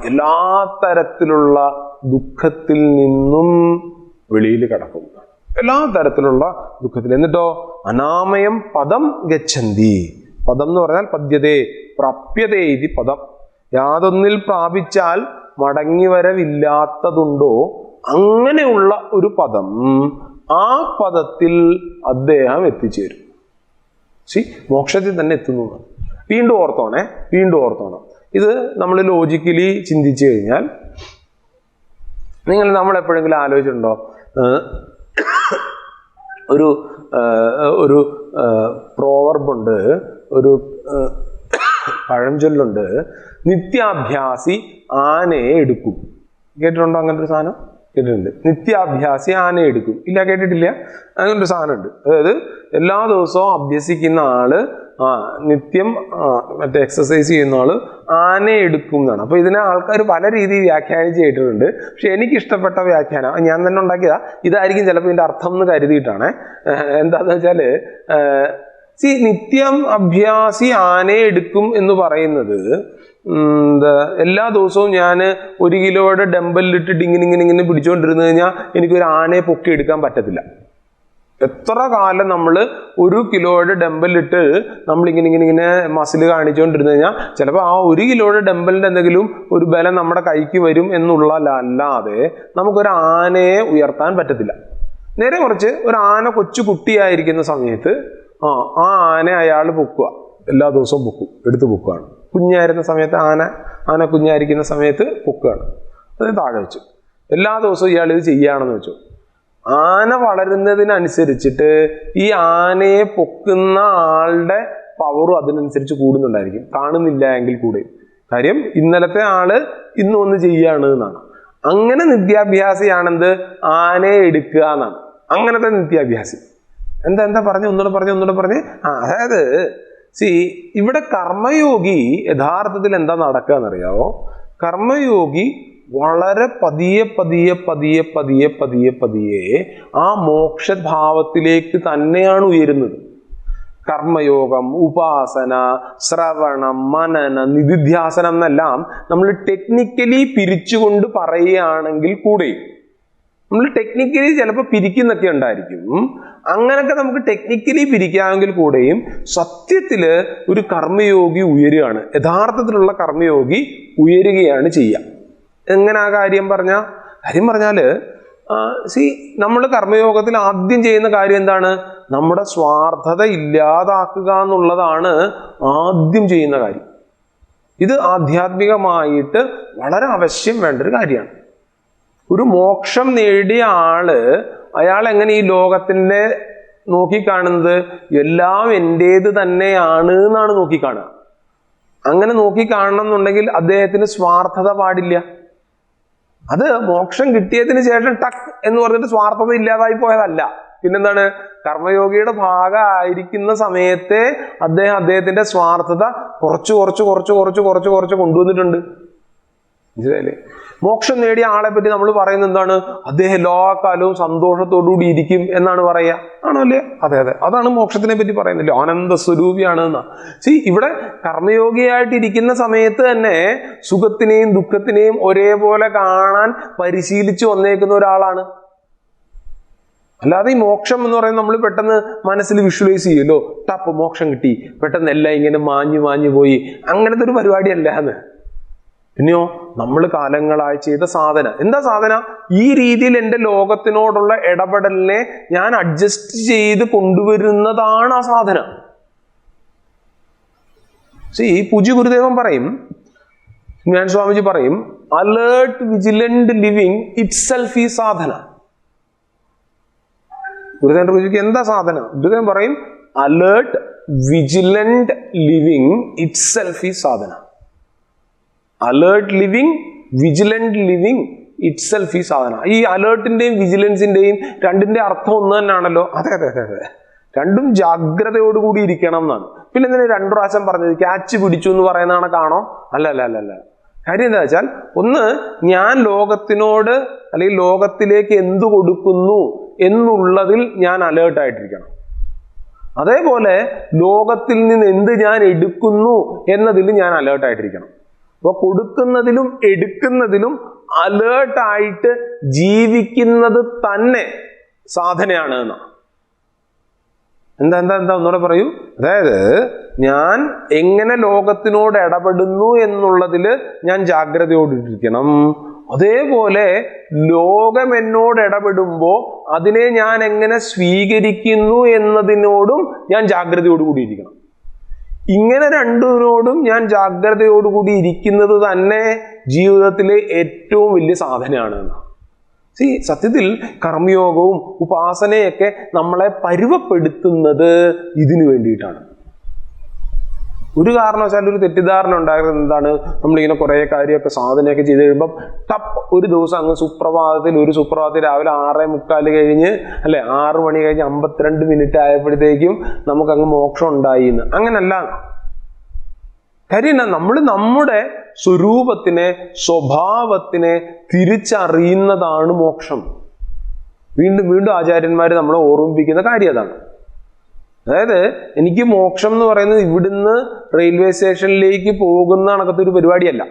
എല്ലാ തരത്തിലുള്ള ദുഃഖത്തിൽ നിന്നും വെളിയിൽ കടക്കും. എല്ലാ തരത്തിലുള്ള ദുഃഖത്തിൽ. എന്നിട്ടോ അനാമയം പദം ഗച്ഛന്തി. പദം എന്ന് പറഞ്ഞാൽ പദ്യതേ പ്രാപ്യതേ ഇതി പദം. യാതൊന്നിൽ പ്രാപിച്ചാൽ മടങ്ങി വരവില്ലാത്തതുണ്ടോ അങ്ങനെയുള്ള ഒരു പദം, ആ പദത്തിൽ അദ്ദേഹം എത്തിച്ചേരും. മോക്ഷത്തിൽ തന്നെ എത്തുന്നു. വീണ്ടും ഓർത്തോണം. ഇത് നമ്മൾ ലോജിക്കലി ചിന്തിച്ചു കഴിഞ്ഞാൽ, നമ്മൾ എപ്പോഴെങ്കിലും ആലോചിച്ചിട്ടുണ്ടോ, ഒരു പ്രോവർബുണ്ട്, ഒരു പഴഞ്ചൊല്ലുണ്ട്, നിത്യാഭ്യാസി ആനയെ എടുക്കും. കേട്ടിട്ടുണ്ടോ അങ്ങനൊരു സാധനം? കേട്ടിട്ടുണ്ട്. നിത്യാഭ്യാസി ആനയെ എടുക്കും. ഇല്ല, കേട്ടിട്ടില്ല? അങ്ങനൊരു സാധനം ഉണ്ട്. അതായത് എല്ലാ ദിവസവും അഭ്യസിക്കുന്ന ആള്, നിത്യം മറ്റേ എക്സസൈസ് ചെയ്യുന്ന ആള് ആനയെ എടുക്കും എന്നാണ്. അപ്പൊ ഇതിനെ ആൾക്കാർ പല രീതിയിൽ വ്യാഖ്യാനിച്ച് കേട്ടിട്ടുണ്ട്. പക്ഷെ എനിക്ക് ഇഷ്ടപ്പെട്ട വ്യാഖ്യാനം, ഞാൻ തന്നെ ഉണ്ടാക്കിയതാ, ഇതായിരിക്കും ചിലപ്പോൾ ഇതിന്റെ അർത്ഥം എന്ന് കരുതിയിട്ടാണ്. എന്താന്ന് വെച്ചാല്, നിത്യം അഭ്യാസി ആനയെ എടുക്കും എന്ന് പറയുന്നത്, എല്ലാ ദിവസവും ഞാൻ 1 കിലോയുടെ ഡംബലിലിട്ടിട്ട് ഇങ്ങനെ പിടിച്ചുകൊണ്ടിരുന്നു കഴിഞ്ഞാൽ എനിക്കൊരു ആനയെ പൊക്കി എടുക്കാൻ പറ്റത്തില്ല. എത്ര കാലം നമ്മൾ 1 കിലോയുടെ ഡംബലിട്ട് നമ്മളിങ്ങനെ മസിൽ കാണിച്ചുകൊണ്ടിരുന്നു കഴിഞ്ഞാൽ ചിലപ്പോൾ ആ 1 കിലോയുടെ ഡംബലിന്റെ എന്തെങ്കിലും ഒരു ബലം നമ്മുടെ കൈക്ക് വരും എന്നുള്ളതല്ലാതെ നമുക്കൊരു ആനയെ ഉയർത്താൻ പറ്റത്തില്ല. നേരെ മറിച്ച് ഒരു ആന കൊച്ചു കുട്ടിയായിരിക്കുന്ന സമയത്ത് ആ ആന അയാൾ പൊക്കുക, എല്ലാ ദിവസവും പൊക്കും, എടുത്ത് പൊക്കുകയാണ്. കുഞ്ഞായിരുന്ന സമയത്ത് ആന കുഞ്ഞായിരിക്കുന്ന സമയത്ത് പൊക്കുകയാണ്, അത് താഴെ വെച്ചു. എല്ലാ ദിവസവും ഇയാൾ ഇത് ചെയ്യുകയാണെന്ന് വെച്ചു. ആന വളരുന്നതിനനുസരിച്ചിട്ട് ഈ ആനയെ പൊക്കുന്ന ആളുടെ പവറും അതിനനുസരിച്ച് കൂടുന്നുണ്ടായിരിക്കും, കാണുന്നില്ല എങ്കിൽ കൂടെ. കാര്യം ഇന്നലത്തെ ആള് ഇന്ന് ഒന്ന് ചെയ്യാണ് എന്നാണ്. അങ്ങനെ നിത്യാഭ്യാസിയാണെന്ത്, ആനയെ എടുക്കുക എന്നാണ്. അങ്ങനത്തെ നിത്യാഭ്യാസി. എന്താ പറഞ്ഞ് ഒന്നുകൂടെ പറഞ്ഞ് അതായത് ഇവിടെ കർമ്മയോഗി യഥാർത്ഥത്തിൽ എന്താ നടക്കുക എന്നറിയാവോ? കർമ്മയോഗി വളരെ പതിയെ ആ മോക്ഷഭാവത്തിലേക്ക് തന്നെയാണ് ഉയരുന്നത്. കർമ്മയോഗം, ഉപാസന, ശ്രവണം, മനന, നിധിധ്യാസനം എന്നെല്ലാം നമ്മൾ ടെക്നിക്കലി പിരിച്ചുകൊണ്ട് പറയുകയാണെങ്കിൽ കൂടെ, നമ്മൾ ടെക്നിക്കലി ചിലപ്പോൾ പിരിക്കുന്നൊക്കെ ഉണ്ടായിരിക്കും. അങ്ങനൊക്കെ നമുക്ക് ടെക്നിക്കലി പിരിക്കാമെങ്കിൽ കൂടെയും സത്യത്തിൽ ഒരു കർമ്മയോഗി ഉയരുകയാണ്. യഥാർത്ഥത്തിലുള്ള കർമ്മയോഗി ഉയരുകയാണ് ചെയ്യുക. എങ്ങനെ ആ കാര്യം പറഞ്ഞാല് നമ്മൾ കർമ്മയോഗത്തിൽ ആദ്യം ചെയ്യുന്ന കാര്യം എന്താണ്? നമ്മുടെ സ്വാർത്ഥത ഇല്ലാതാക്കുക എന്നുള്ളതാണ് ആദ്യം ചെയ്യുന്ന കാര്യം. ഇത് ആധ്യാത്മികമായിട്ട് വളരെ അവശ്യം വേണ്ട ഒരു കാര്യമാണ്. ഒരു മോക്ഷം നേടിയ അയാൾ എങ്ങനെ ഈ ലോകത്തിൻ്റെ നോക്കിക്കാണുന്നത്? എല്ലാം എൻ്റേത് തന്നെയാണ് എന്നാണ് നോക്കിക്കാണുക. അങ്ങനെ നോക്കിക്കാണണം എന്നുണ്ടെങ്കിൽ അദ്ദേഹത്തിന് സ്വാർത്ഥത പാടില്ല. അത് മോക്ഷം കിട്ടിയതിന് ശേഷം ടക്ക് എന്ന് പറഞ്ഞിട്ട് സ്വാർത്ഥത ഇല്ലാതായി പോയതല്ല. പിന്നെന്താണ്? കർമ്മയോഗിയുടെ ഭാഗമായിരിക്കുന്ന സമയത്തെ അദ്ദേഹത്തിന്റെ സ്വാർത്ഥത കുറച്ച് കൊണ്ടുവന്നിട്ടുണ്ട്. മനസ്സിലായില്ലേ? മോക്ഷം നേടിയ ആളെ പറ്റി നമ്മൾ പറയുന്നത് എന്താണ്? അദ്ദേഹം എല്ലാ കാലവും സന്തോഷത്തോടുകൂടി ഇരിക്കും എന്നാണ് പറയുക. ആണോ അല്ലേ? അതെ, അതാണ് മോക്ഷത്തിനെ പറ്റി പറയുന്നില്ല. ആനന്ദ സ്വരൂപിയാണ് എന്നാ. ഇവിടെ കർമ്മയോഗിയായിട്ടിരിക്കുന്ന സമയത്ത് തന്നെ സുഖത്തിനെയും ദുഃഖത്തിനെയും ഒരേപോലെ കാണാൻ പരിശീലിച്ചു വന്നേക്കുന്ന ഒരാളാണ്. അല്ലാതെ ഈ മോക്ഷം എന്ന് പറയുന്നത് നമ്മൾ പെട്ടെന്ന് മനസ്സിൽ വിഷ്വലൈസ് ചെയ്യുമല്ലോ, ടപ്പ് മോക്ഷം കിട്ടി, പെട്ടെന്ന് എല്ലാം ഇങ്ങനെ മാഞ്ഞു പോയി, അങ്ങനത്തെ ഒരു പരിപാടിയല്ല എന്ന്. പിന്നെയോ നമ്മൾ കാലങ്ങളായി ചെയ്ത സാധന. എന്താ സാധന? ഈ രീതിയിൽ എൻ്റെ ലോകത്തിനോടുള്ള ഇടപെടലിനെ ഞാൻ അഡ്ജസ്റ്റ് ചെയ്ത് കൊണ്ടുവരുന്നതാണ് ആ സാധന. പൂജ്യ ഗുരുദേവൻ പറയും, ഞാൻ സ്വാമിജി പറയും, alert vigilant living itself ഈ സാധന. ഗുരുദേവന്റെ പൂജയ്ക്ക് എന്താ സാധന? ഗുരുദേവൻ പറയും, alert vigilant living itself ഈ സാധന. Alert living, vigilant living itself ഈ സാധന. ഈ അലേർട്ടിന്റെയും വിജിലൻസിന്റെയും രണ്ടിന്റെ അർത്ഥം ഒന്ന് തന്നെയാണല്ലോ. അതെ അതെ അതെ അതെ, രണ്ടും ജാഗ്രതയോടുകൂടി ഇരിക്കണം എന്നാണ്. പിന്നെ എന്തിനാ 2 പ്രാവശ്യം പറഞ്ഞത്? ക്യാച്ച് പിടിച്ചു എന്ന് പറയുന്ന കണക്കാണോ? അല്ല അല്ല അല്ല അല്ല. കാര്യം എന്താ വെച്ചാൽ, ഒന്ന്, ഞാൻ ലോകത്തിനോട് അല്ലെങ്കിൽ ലോകത്തിലേക്ക് എന്തു കൊടുക്കുന്നു എന്നുള്ളതിൽ ഞാൻ അലേർട്ടായിട്ടിരിക്കണം. അതേപോലെ ലോകത്തിൽ നിന്ന് എന്ത് ഞാൻ എടുക്കുന്നു എന്നതിൽ ഞാൻ അലേർട്ടായിട്ടിരിക്കണം. അപ്പൊ കൊടുക്കുന്നതിലും എടുക്കുന്നതിലും അലേർട്ടായിട്ട് ജീവിക്കുന്നത് തന്നെ സാധനയാണ് എന്നാ. എന്താ എന്താ എന്താ ഒന്നുകൂടെ പറയൂ. അതായത് ഞാൻ എങ്ങനെ ലോകത്തിനോട് ഇടപെടുന്നു എന്നുള്ളതിൽ ഞാൻ ജാഗ്രതയോടിരിക്കണം. അതേപോലെ ലോകം എന്നോട് ഇടപെടുമ്പോൾ അതിനെ ഞാൻ എങ്ങനെ സ്വീകരിക്കുന്നു എന്നതിനോടും ഞാൻ ജാഗ്രതയോടുകൂടി ഇരിക്കണം. ഇങ്ങനെ രണ്ടിനോടും ഞാൻ ജാഗ്രതയോടുകൂടി ഇരിക്കുന്നത് തന്നെ ജീവിതത്തിലെ ഏറ്റവും വലിയ സാധനയാണ്. സത്യത്തിൽ കർമ്മയോഗവും ഉപാസനയൊക്കെ നമ്മളെ പരുവപ്പെടുത്തുന്നത് ഇതിനു വേണ്ടിയിട്ടാണ്. ഒരു കാരണവശാലും ഒരു തെറ്റിദ്ധാരണ ഉണ്ടാകുന്നത് എന്താണ്, നമ്മളിങ്ങനെ കുറേ കാര്യമൊക്കെ സാധനയൊക്കെ ചെയ്ത് കഴിയുമ്പം ഒരു ദിവസം അങ്ങ് ഒരു സുപ്രഭാതത്തിൽ രാവിലെ 6:45 കഴിഞ്ഞ് അല്ലെ 6 മണി കഴിഞ്ഞ് 52 മിനിറ്റ് ആയപ്പോഴത്തേക്കും നമുക്കങ്ങ് മോക്ഷം ഉണ്ടായി എന്ന്. അങ്ങനല്ല. കാര്യം എന്നാ, നമ്മൾ നമ്മുടെ സ്വരൂപത്തിനെ, സ്വഭാവത്തിനെ തിരിച്ചറിയുന്നതാണ് മോക്ഷം. വീണ്ടും വീണ്ടും ആചാര്യന്മാർ നമ്മളെ ഓർമ്മിപ്പിക്കുന്ന കാര്യം അതാണ്. അതായത് എനിക്ക് മോക്ഷം എന്ന് പറയുന്നത് ഇവിടുന്ന് റെയിൽവേ സ്റ്റേഷനിലേക്ക് പോകുന്ന കണക്കത്തെ ഒരു പരിപാടിയല്ല.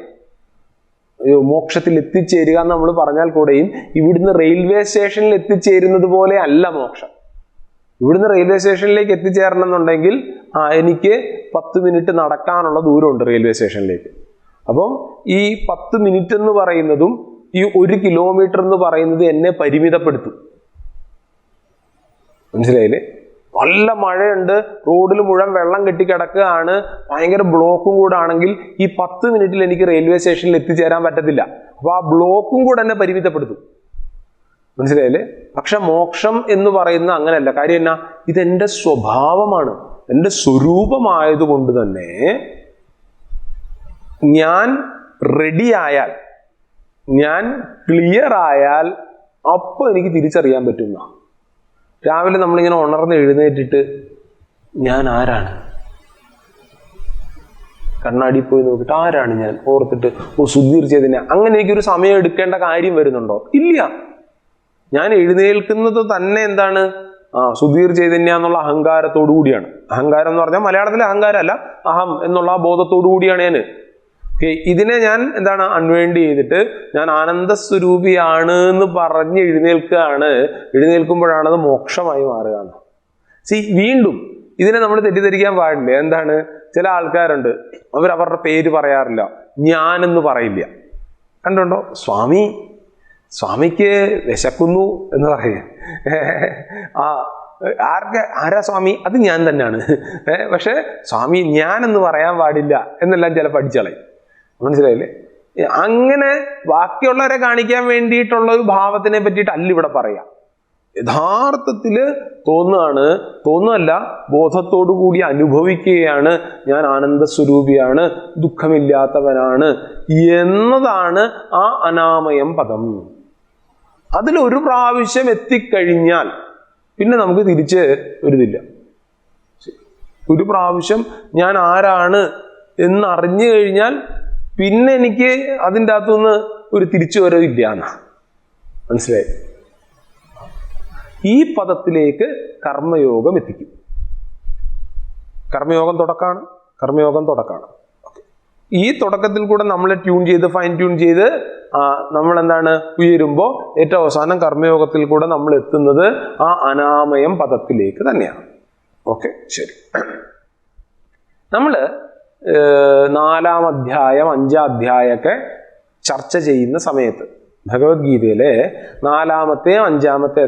മോക്ഷത്തിൽ എത്തിച്ചേരുക എന്ന് നമ്മൾ പറഞ്ഞാൽ കൂടെയും ഇവിടുന്ന് റെയിൽവേ സ്റ്റേഷനിൽ എത്തിച്ചേരുന്നത് പോലെ അല്ല മോക്ഷം. ഇവിടുന്ന് റെയിൽവേ സ്റ്റേഷനിലേക്ക് എത്തിച്ചേരണം എന്നുണ്ടെങ്കിൽ എനിക്ക് 10 മിനിറ്റ് നടക്കാനുള്ള ദൂരമുണ്ട് റെയിൽവേ സ്റ്റേഷനിലേക്ക്. അപ്പം ഈ 10 മിനിറ്റ് എന്ന് പറയുന്നതും ഈ 1 കിലോമീറ്റർ എന്ന് പറയുന്നത് എന്നെ പരിമിതപ്പെടുത്തും. മനസ്സിലായില്ലേ? നല്ല മഴയുണ്ട്, റോഡിൽ മുഴുവൻ വെള്ളം കെട്ടിക്കിടക്കുകയാണ്, ഭയങ്കര ബ്ലോക്കും കൂടെ ആണെങ്കിൽ ഈ 10 മിനിറ്റിൽ എനിക്ക് റെയിൽവേ സ്റ്റേഷനിൽ എത്തിച്ചേരാൻ പറ്റത്തില്ല. അപ്പൊ ആ ബ്ലോക്കും കൂടെ എന്നെ പരിമിതപ്പെടുത്തും. മനസ്സിലായില്ലേ? പക്ഷെ മോക്ഷം എന്ന് പറയുന്ന അങ്ങനെയല്ല. കാര്യം എന്നാ, ഇതെന്റെ സ്വഭാവമാണ്, എൻ്റെ സ്വരൂപമായതുകൊണ്ട് തന്നെ ഞാൻ റെഡി ആയാൽ, ഞാൻ ക്ലിയർ ആയാൽ അപ്പൊ എനിക്ക് തിരിച്ചറിയാൻ പറ്റുന്ന. രാവിലെ നമ്മളിങ്ങനെ ഉണർന്ന് എഴുന്നേറ്റിട്ട് ഞാൻ ആരാണ്, കണ്ണാടി പോയി നോക്കിയിട്ട് ആരാണ് ഞാൻ ഓർത്തിട്ട് സുധീർ ചൈതന്യ, അങ്ങനെ എനിക്കൊരു സമയം എടുക്കേണ്ട കാര്യം വരുന്നുണ്ടോ? ഇല്ല. ഞാൻ എഴുന്നേൽക്കുന്നത് തന്നെ എന്താണ്? സുധീർ ചൈതന്യ എന്നുള്ള അഹങ്കാരത്തോടു കൂടിയാണ്. അഹങ്കാരം എന്ന് പറഞ്ഞാൽ മലയാളത്തിലെ അഹങ്കാരമല്ല, അഹം എന്നുള്ള ആ ബോധത്തോടു കൂടിയാണ് ഞാൻ. ഇതിനെ ഞാൻ എന്താണ് അൺവേണ്ടി ചെയ്തിട്ട് ഞാൻ ആനന്ദസ്വരൂപിയാണ് എന്ന് പറഞ്ഞ് എഴുന്നേൽക്കുകയാണ്. എഴുന്നേൽക്കുമ്പോഴാണ് അത് മോക്ഷമായി മാറുക. വീണ്ടും ഇതിനെ നമ്മൾ തെറ്റിദ്ധരിക്കാൻ പാടില്ല. എന്താണ്, ചില ആൾക്കാരുണ്ട്, അവരുടെ പേര് പറയാറില്ല, ഞാനെന്ന് പറയില്ല. കണ്ടുണ്ടോ? സ്വാമിക്ക് വിശക്കുന്നു എന്ന് പറയുക. ആരാ സ്വാമി? അത് ഞാൻ തന്നെയാണ്. പക്ഷെ സ്വാമി ഞാനെന്ന് പറയാൻ പാടില്ല എന്നെല്ലാം ചില പഠിച്ചളയും. മനസ്സിലായില്ലേ? അങ്ങനെ ബാക്കിയുള്ളവരെ കാണിക്കാൻ വേണ്ടിയിട്ടുള്ള ഒരു ഭാവത്തിനെ പറ്റിയിട്ടല്ല ഇവിടെ പറയാം. യഥാർത്ഥത്തില് തോന്നുകയല്ല, ബോധത്തോടു കൂടി അനുഭവിക്കുകയാണ് ഞാൻ ആനന്ദസ്വരൂപിയാണ്, ദുഃഖമില്ലാത്തവനാണ് എന്നതാണ് ആ അനാമയം പദം. അതിലൊരു പ്രാവശ്യം എത്തിക്കഴിഞ്ഞാൽ പിന്നെ നമുക്ക് തിരിച്ച് ഒരുതില്ല. ഒരു പ്രാവശ്യം ഞാൻ ആരാണ് എന്നറിഞ്ഞു കഴിഞ്ഞാൽ പിന്നെ എനിക്ക് അതിൻ്റെ അകത്തുനിന്ന് ഒരു തിരിച്ചു വരവില്ല എന്നാ. മനസ്സിലായി? ഈ പദത്തിലേക്ക് കർമ്മയോഗം എത്തിക്കും. കർമ്മയോഗം തുടക്കാണ്. ഈ തുടക്കത്തിൽ കൂടെ നമ്മളെ ഫൈൻ ട്യൂൺ ചെയ്ത് നമ്മൾ എന്താണ് ഉയരുമ്പോൾ ഏറ്റവും അവസാനം കർമ്മയോഗത്തിൽ കൂടെ നമ്മൾ എത്തുന്നത് ആ അനാമയം പദത്തിലേക്ക് തന്നെയാണ്. ഓക്കെ, ശരി. നമ്മള് 4-ാം അധ്യായം 5-ാം അധ്യായമൊക്കെ ചർച്ച ചെയ്യുന്ന സമയത്ത്, ഭഗവത്ഗീതയിലെ 4-ാമത്തെ 5-ാമത്തെ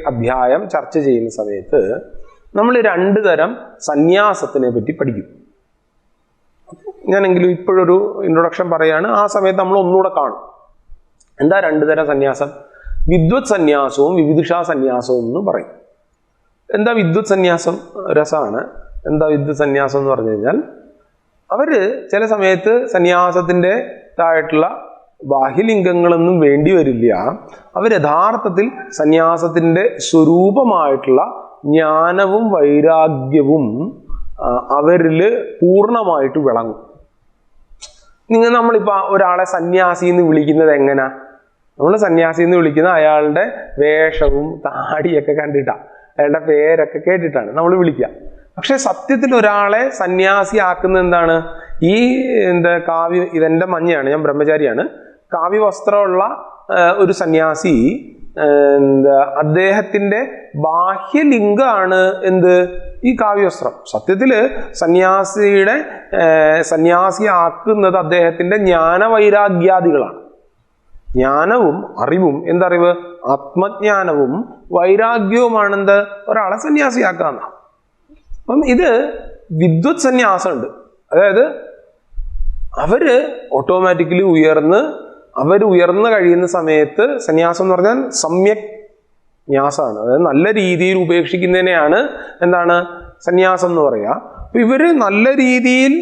അധ്യായം ചർച്ച ചെയ്യുന്ന സമയത്ത് നമ്മൾ 2 തരം സന്യാസത്തിനെ പറ്റി പഠിക്കും. ഞാനെങ്കിലും ഇപ്പോഴൊരു ഇൻട്രൊഡക്ഷൻ പറയാണ്. ആ സമയത്ത് നമ്മൾ ഒന്നുകൂടെ കാണും. എന്താ 2 തരം സന്യാസം? വിദ്വത് സന്യാസവും വിവിധിഷാ സന്യാസവും എന്ന് പറയും. എന്താ വിദ്വത് സന്യാസം? രസമാണ്. എന്താ വിദ്വത് സന്യാസം എന്ന് പറഞ്ഞു കഴിഞ്ഞാൽ, അവര് ചില സമയത്ത് സന്യാസത്തിൻ്റെ ഇതായിട്ടുള്ള ബാഹ്യലിംഗങ്ങളൊന്നും വേണ്ടി വരില്ല. അവർ യഥാർത്ഥത്തിൽ സന്യാസത്തിൻ്റെ സ്വരൂപമായിട്ടുള്ള ജ്ഞാനവും വൈരാഗ്യവും അവരിൽ പൂർണ്ണമായിട്ട് വിളങ്ങും. നമ്മളിപ്പോൾ ഒരാളെ സന്യാസി എന്ന് വിളിക്കുന്നത് എങ്ങനാ? നമ്മൾ സന്യാസി എന്ന് വിളിക്കുന്നത് അയാളുടെ വേഷവും താടിയൊക്കെ കണ്ടിട്ടാണ്, അയാളുടെ പേരൊക്കെ കേട്ടിട്ടാണ് നമ്മൾ വിളിക്കുക. പക്ഷെ സത്യത്തിൽ ഒരാളെ സന്യാസി ആക്കുന്നത് എന്താണ്? ഈ ഇതെന്റെ മഞ്ഞയാണ്, ഞാൻ ബ്രഹ്മചാരിയാണ്, കാവ്യ വസ്ത്രമുള്ള ഒരു സന്യാസി അദ്ദേഹത്തിന്റെ ബാഹ്യലിംഗമാണ് ഈ കാവ്യവസ്ത്രം. സത്യത്തില് സന്യാസിയാക്കുന്നത് അദ്ദേഹത്തിന്റെ ജ്ഞാനവൈരാഗ്യാദികളാണ്. ജ്ഞാനവും അറിവും, എന്തറിവ്? ആത്മജ്ഞാനവും വൈരാഗ്യവുമാണ് ഒരാളെ സന്യാസിയാക്കാന്ന. അപ്പം ഇത് വിദ്വത് സന്യാസമുണ്ട്. അതായത് അവര് ഓട്ടോമാറ്റിക്കലി ഉയർന്നു കഴിയുന്ന സമയത്ത്, സന്യാസം എന്ന് പറഞ്ഞാൽ സമ്യക് ന്യാസമാണ്, അതായത് നല്ല രീതിയിൽ ഉപേക്ഷിക്കുന്നതിനെയാണ് സന്യാസം എന്ന് പറയുക. അപ്പൊ ഇവര് നല്ല രീതിയിൽ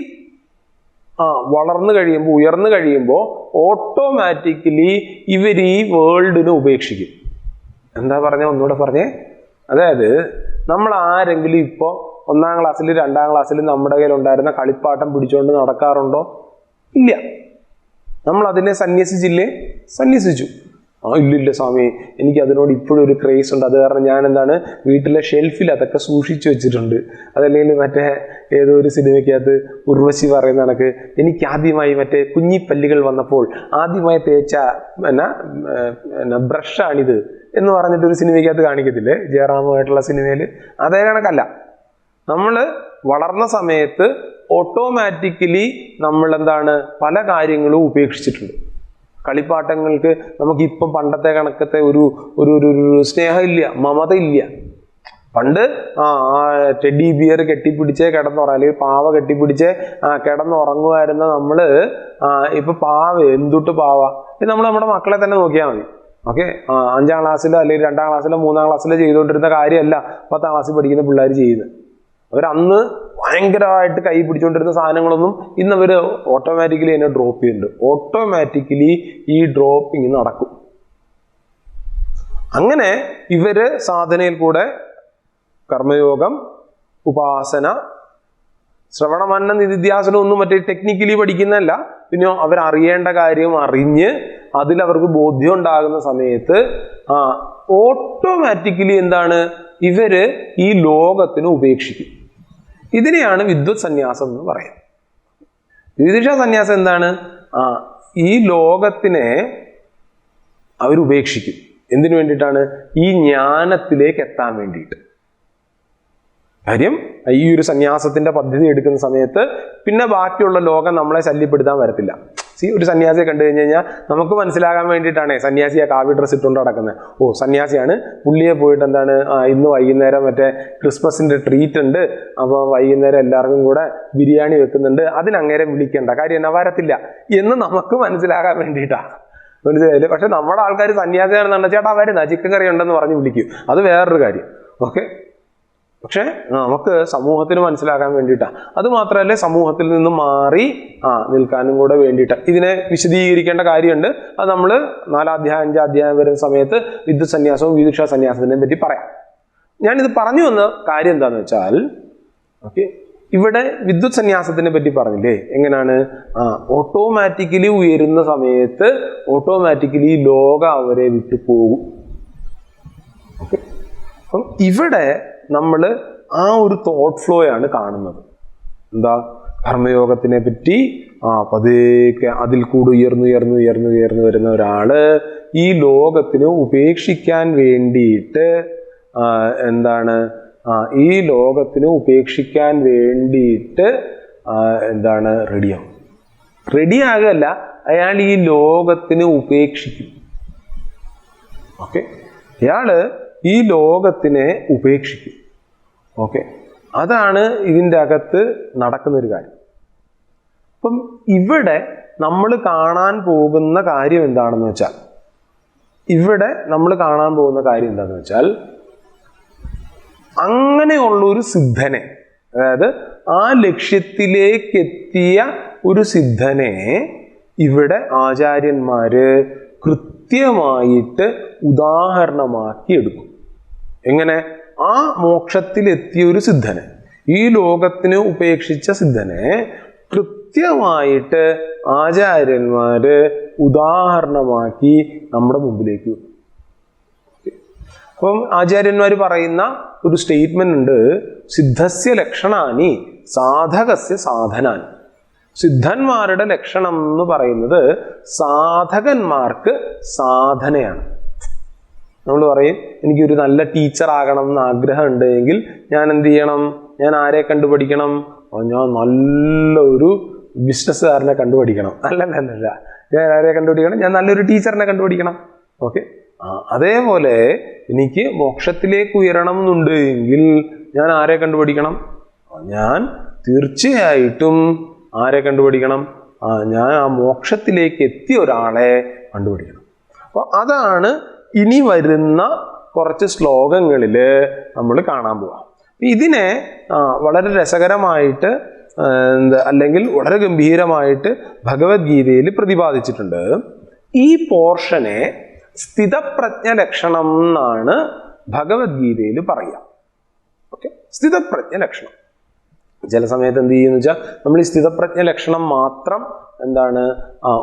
ഉയർന്നു കഴിയുമ്പോൾ ഓട്ടോമാറ്റിക്കലി ഇവർ ഈ വേൾഡിനെ ഉപേക്ഷിക്കും. എന്താ ഒന്നുകൂടെ പറഞ്ഞേ. അതായത് നമ്മൾ ആരെങ്കിലും ഇപ്പോൾ 1ാം ക്ലാസ്സിൽ 2ാം ക്ലാസ്സിൽ നമ്മുടെ കയ്യിൽ ഉണ്ടായിരുന്ന കളിപ്പാട്ടം പിടിച്ചുകൊണ്ട് നടക്കാറുണ്ടോ? ഇല്ല. നമ്മൾ അതിനെ സന്യസിച്ചു. ഇല്ലില്ല സ്വാമി, എനിക്ക് അതിനോട് ഇപ്പോഴും ഒരു ക്രേസ് ഉണ്ട്. അത് കാരണം ഞാൻ വീട്ടിലെ ഷെൽഫിൽ അതൊക്കെ സൂക്ഷിച്ചു വെച്ചിട്ടുണ്ട്. അതല്ലെങ്കിൽ മറ്റേ ഏതോ ഒരു സിനിമയ്ക്കകത്ത് ഉർവശി പറയുന്ന കണക്ക്, എനിക്ക് ആദ്യമായി മറ്റേ കുഞ്ഞിപ്പല്ലുകൾ വന്നപ്പോൾ ആദ്യമായി തേച്ച ബ്രഷാണിത് എന്ന് പറഞ്ഞിട്ട് ഒരു സിനിമയ്ക്കകത്ത് കാണിക്കത്തില്ലേ, ജയറാമുമായിട്ടുള്ള സിനിമയിൽ? അതേ കണക്കല്ല. നമ്മൾ വളർന്ന സമയത്ത് ഓട്ടോമാറ്റിക്കലി നമ്മൾ പല കാര്യങ്ങളും ഉപേക്ഷിച്ചിട്ടുണ്ട്. കളിപ്പാട്ടങ്ങൾക്ക് നമുക്കിപ്പം പണ്ടത്തെ കണക്കത്തെ ഒരു സ്നേഹമില്ല, മമത ഇല്ല. പണ്ട് ടെഡി ബിയർ കെട്ടിപ്പിടിച്ചേ കിടന്നുറങ്ങുക, അല്ലെങ്കിൽ പാവ കെട്ടിപ്പിടിച്ചേ കിടന്നുറങ്ങുമായിരുന്ന നമ്മള് ഇപ്പൊ എന്തുട്ട് പാവ? നമ്മൾ നമ്മുടെ മക്കളെ തന്നെ നോക്കിയാൽ മതി. ഓക്കെ, 5ാം ക്ലാസ്സിലോ അല്ലെങ്കിൽ 2ാം ക്ലാസ്സിലോ 3ാം ക്ലാസ്സിലോ ചെയ്തുകൊണ്ടിരുന്ന കാര്യമല്ല 10ാം ക്ലാസ്സിൽ പഠിക്കുന്ന പിള്ളേർ ചെയ്യുന്നത്. അവരന്ന് ഭയങ്കരമായിട്ട് കൈ പിടിച്ചുകൊണ്ടിരുന്ന സാധനങ്ങളൊന്നും ഇന്നവർ ഓട്ടോമാറ്റിക്കലി തന്നെ ഡ്രോപ്പ് ചെയ്യുന്നുണ്ട്. ഓട്ടോമാറ്റിക്കലി ഈ ഡ്രോപ്പിങ് നടക്കും. അങ്ങനെ ഇവര് സാധനയിൽ കൂടെ കർമ്മയോഗം, ഉപാസന, ശ്രവണമന്ന നിധിധ്യാസനം ഒന്നും മറ്റേ ടെക്നിക്കലി പഠിക്കുന്നതല്ല. പിന്നെ അവരറിയേണ്ട കാര്യം അറിഞ്ഞ് അതിലവർക്ക് ബോധ്യം ഉണ്ടാകുന്ന സമയത്ത് ഓട്ടോമാറ്റിക്കലി ഇവര് ഈ ലോകത്തിന് ഉപേക്ഷിക്കും. ഇതിനെയാണ് വിദ്വത് സന്യാസം എന്ന് പറയുന്നത്. വിദിഷ സന്യാസം എന്താണ്? ഈ ലോകത്തിനെ അവരുപേക്ഷിക്കും. എന്തിനു വേണ്ടിയിട്ടാണ്? ഈ ജ്ഞാനത്തിലേക്ക് എത്താൻ വേണ്ടിയിട്ട്. കാര്യം, ഈ ഒരു സന്യാസത്തിന്റെ പദ്ധതി എടുക്കുന്ന സമയത്ത് പിന്നെ ബാക്കിയുള്ള ലോകം നമ്മളെ ശല്യപ്പെടുത്താൻ വരത്തില്ല. ഒരു സന്യാസിയെ കണ്ടു കഴിഞ്ഞ് കഴിഞ്ഞാൽ നമുക്ക് മനസ്സിലാകാൻ വേണ്ടിയിട്ടാണ് സന്യാസിയെ കാവ്യ ഡ്രസ് ഇട്ടുകൊണ്ട് നടക്കുന്നത്. സന്യാസിയാണ്, പുള്ളിയെ പോയിട്ട് ഇന്ന് വൈകുന്നേരം മറ്റേ ക്രിസ്മസിന്റെ ട്രീറ്റ് ഉണ്ട്, അപ്പോൾ വൈകുന്നേരം എല്ലാവർക്കും കൂടെ ബിരിയാണി വെക്കുന്നുണ്ട്, അതിനങ്ങേരെ വിളിക്കേണ്ട കാര്യം വരത്തില്ല എന്ന് നമുക്ക് മനസ്സിലാകാൻ വേണ്ടിയിട്ടാണ്. മനസ്സിലായില്ലേ? പക്ഷെ നമ്മുടെ ആൾക്കാർ സന്യാസിയാണെന്നുണ്ടെങ്കിൽ ചേട്ടാ വരുന്ന ചിക്കൻ കറി ഉണ്ടെന്ന് പറഞ്ഞ് വിളിക്കും. അത് വേറൊരു കാര്യം. ഓക്കെ, പക്ഷെ നമുക്ക് സമൂഹത്തിന് മനസ്സിലാക്കാൻ വേണ്ടിയിട്ടാണ്. അത് മാത്രമല്ല, സമൂഹത്തിൽ നിന്ന് മാറി നിൽക്കാനും കൂടെ വേണ്ടിയിട്ട് ഇതിനെ വിശദീകരിക്കേണ്ട കാര്യമുണ്ട്. അത് നമ്മൾ 4ാം അധ്യായം 5ാം അധ്യായം വരുന്ന സമയത്ത് വിദ്വത് സന്യാസവും വിദുഷ സന്യാസത്തിനെ പറ്റി പറയാം. ഞാനിത് പറഞ്ഞു വന്ന കാര്യം എന്താന്ന് വെച്ചാൽ, ഓക്കെ, ഇവിടെ വിദ്വത് സന്യാസത്തിനെ പറ്റി പറഞ്ഞില്ലേ, എങ്ങനെയാണ്? ഓട്ടോമാറ്റിക്കലി ഉയരുന്ന സമയത്ത് ഓട്ടോമാറ്റിക്കലി ലോകം അവരെ വിട്ടു പോകും. ഓക്കെ, അപ്പം ഇവിടെ നമ്മൾ ഒരു തോട്ട് ഫ്ലോയാണ് കാണുന്നത്. എന്താ? കർമ്മയോഗത്തിനെ പറ്റി പതുക്കെ അതിൽ കൂടെ ഉയർന്നു വരുന്ന ഒരാള് ഈ ലോകത്തിന് ഉപേക്ഷിക്കാൻ വേണ്ടിയിട്ട് ഈ ലോകത്തിന് ഉപേക്ഷിക്കാൻ വേണ്ടിയിട്ട് റെഡിയാകല്ല, അയാൾ ഈ ലോകത്തിന് ഉപേക്ഷിക്കും. ഓക്കെ, അയാള് ഈ ലോകത്തിനെ ഉപേക്ഷിക്കും. ഓക്കെ, അതാണ് ഇതിൻ്റെ അകത്ത് നടക്കുന്നൊരു കാര്യം. അപ്പം ഇവിടെ നമ്മൾ കാണാൻ പോകുന്ന കാര്യം എന്താണെന്ന് വെച്ചാൽ, അങ്ങനെയുള്ളൊരു സിദ്ധനെ, അതായത് ആ ലക്ഷ്യത്തിലേക്കെത്തിയ ഒരു സിദ്ധനെ ഇവിടെ ആചാര്യന്മാര് കൃത്യമായിട്ട് ഉദാഹരണമാക്കി എടുക്കും. എങ്ങനെ? ആ മോക്ഷത്തിലെത്തിയ ഒരു സിദ്ധനെ, ഈ ലോകത്തിന് ഉപേക്ഷിച്ച സിദ്ധനെ കൃത്യമായിട്ട് ആചാര്യന്മാര് ഉദാഹരണമാക്കി നമ്മുടെ മുമ്പിലേക്ക് വെക്കും. അപ്പം ആചാര്യന്മാർ പറയുന്ന ഒരു സ്റ്റേറ്റ്മെന്റ് ഉണ്ട്, സിദ്ധസ്യ ലക്ഷണാനി സാധകസ്യ സാധനാനി. സിദ്ധന്മാരുടെ ലക്ഷണം എന്ന് പറയുന്നത് സാധകന്മാർക്ക് സാധനയാണ്. നമ്മൾ പറയും, എനിക്കൊരു നല്ല ടീച്ചർ ആകണം എന്ന് ആഗ്രഹം ഉണ്ടെങ്കിൽ ഞാൻ എന്ത് ചെയ്യണം? ഞാൻ ആരെ കണ്ടുപഠിക്കണം? ഞാൻ നല്ലൊരു ബിസിനസ്സുകാരനെ കണ്ടുപഠിക്കണം. അല്ലല്ല, ഞാൻ ആരെ കണ്ടുപിടിക്കണം? ഞാൻ നല്ലൊരു ടീച്ചറിനെ കണ്ടുപിടിക്കണം. ഓക്കെ, അതേപോലെ എനിക്ക് മോക്ഷത്തിലേക്ക് ഉയരണം എന്നുണ്ട് എങ്കിൽ ഞാൻ ആരെ കണ്ടുപിടിക്കണം? ഞാൻ തീർച്ചയായിട്ടും ആരെ കണ്ടുപിടിക്കണം? ഞാൻ ആ മോക്ഷത്തിലേക്ക് എത്തിയ ഒരാളെ കണ്ടുപിടിക്കണം. അപ്പോൾ അതാണ് ഇനി വരുന്ന കുറച്ച് ശ്ലോകങ്ങളിൽ നമ്മൾ കാണാൻ പോവാം. ഇതിനെ വളരെ രസകരമായിട്ട് അല്ലെങ്കിൽ വളരെ ഗംഭീരമായിട്ട് ഭഗവത്ഗീതയിൽ പ്രതിപാദിച്ചിട്ടുണ്ട്. ഈ പോർഷനെ സ്ഥിതപ്രജ്ഞ ലക്ഷണം എന്നാണ് ഭഗവത്ഗീതയിൽ പറയുക. ഓക്കെ, സ്ഥിതപ്രജ്ഞ ലക്ഷണം. ചില സമയത്ത് എന്ത് ചെയ്യുന്നു വെച്ചാൽ നമ്മൾ ഈ സ്ഥിതപ്രജ്ഞ ലക്ഷണം മാത്രം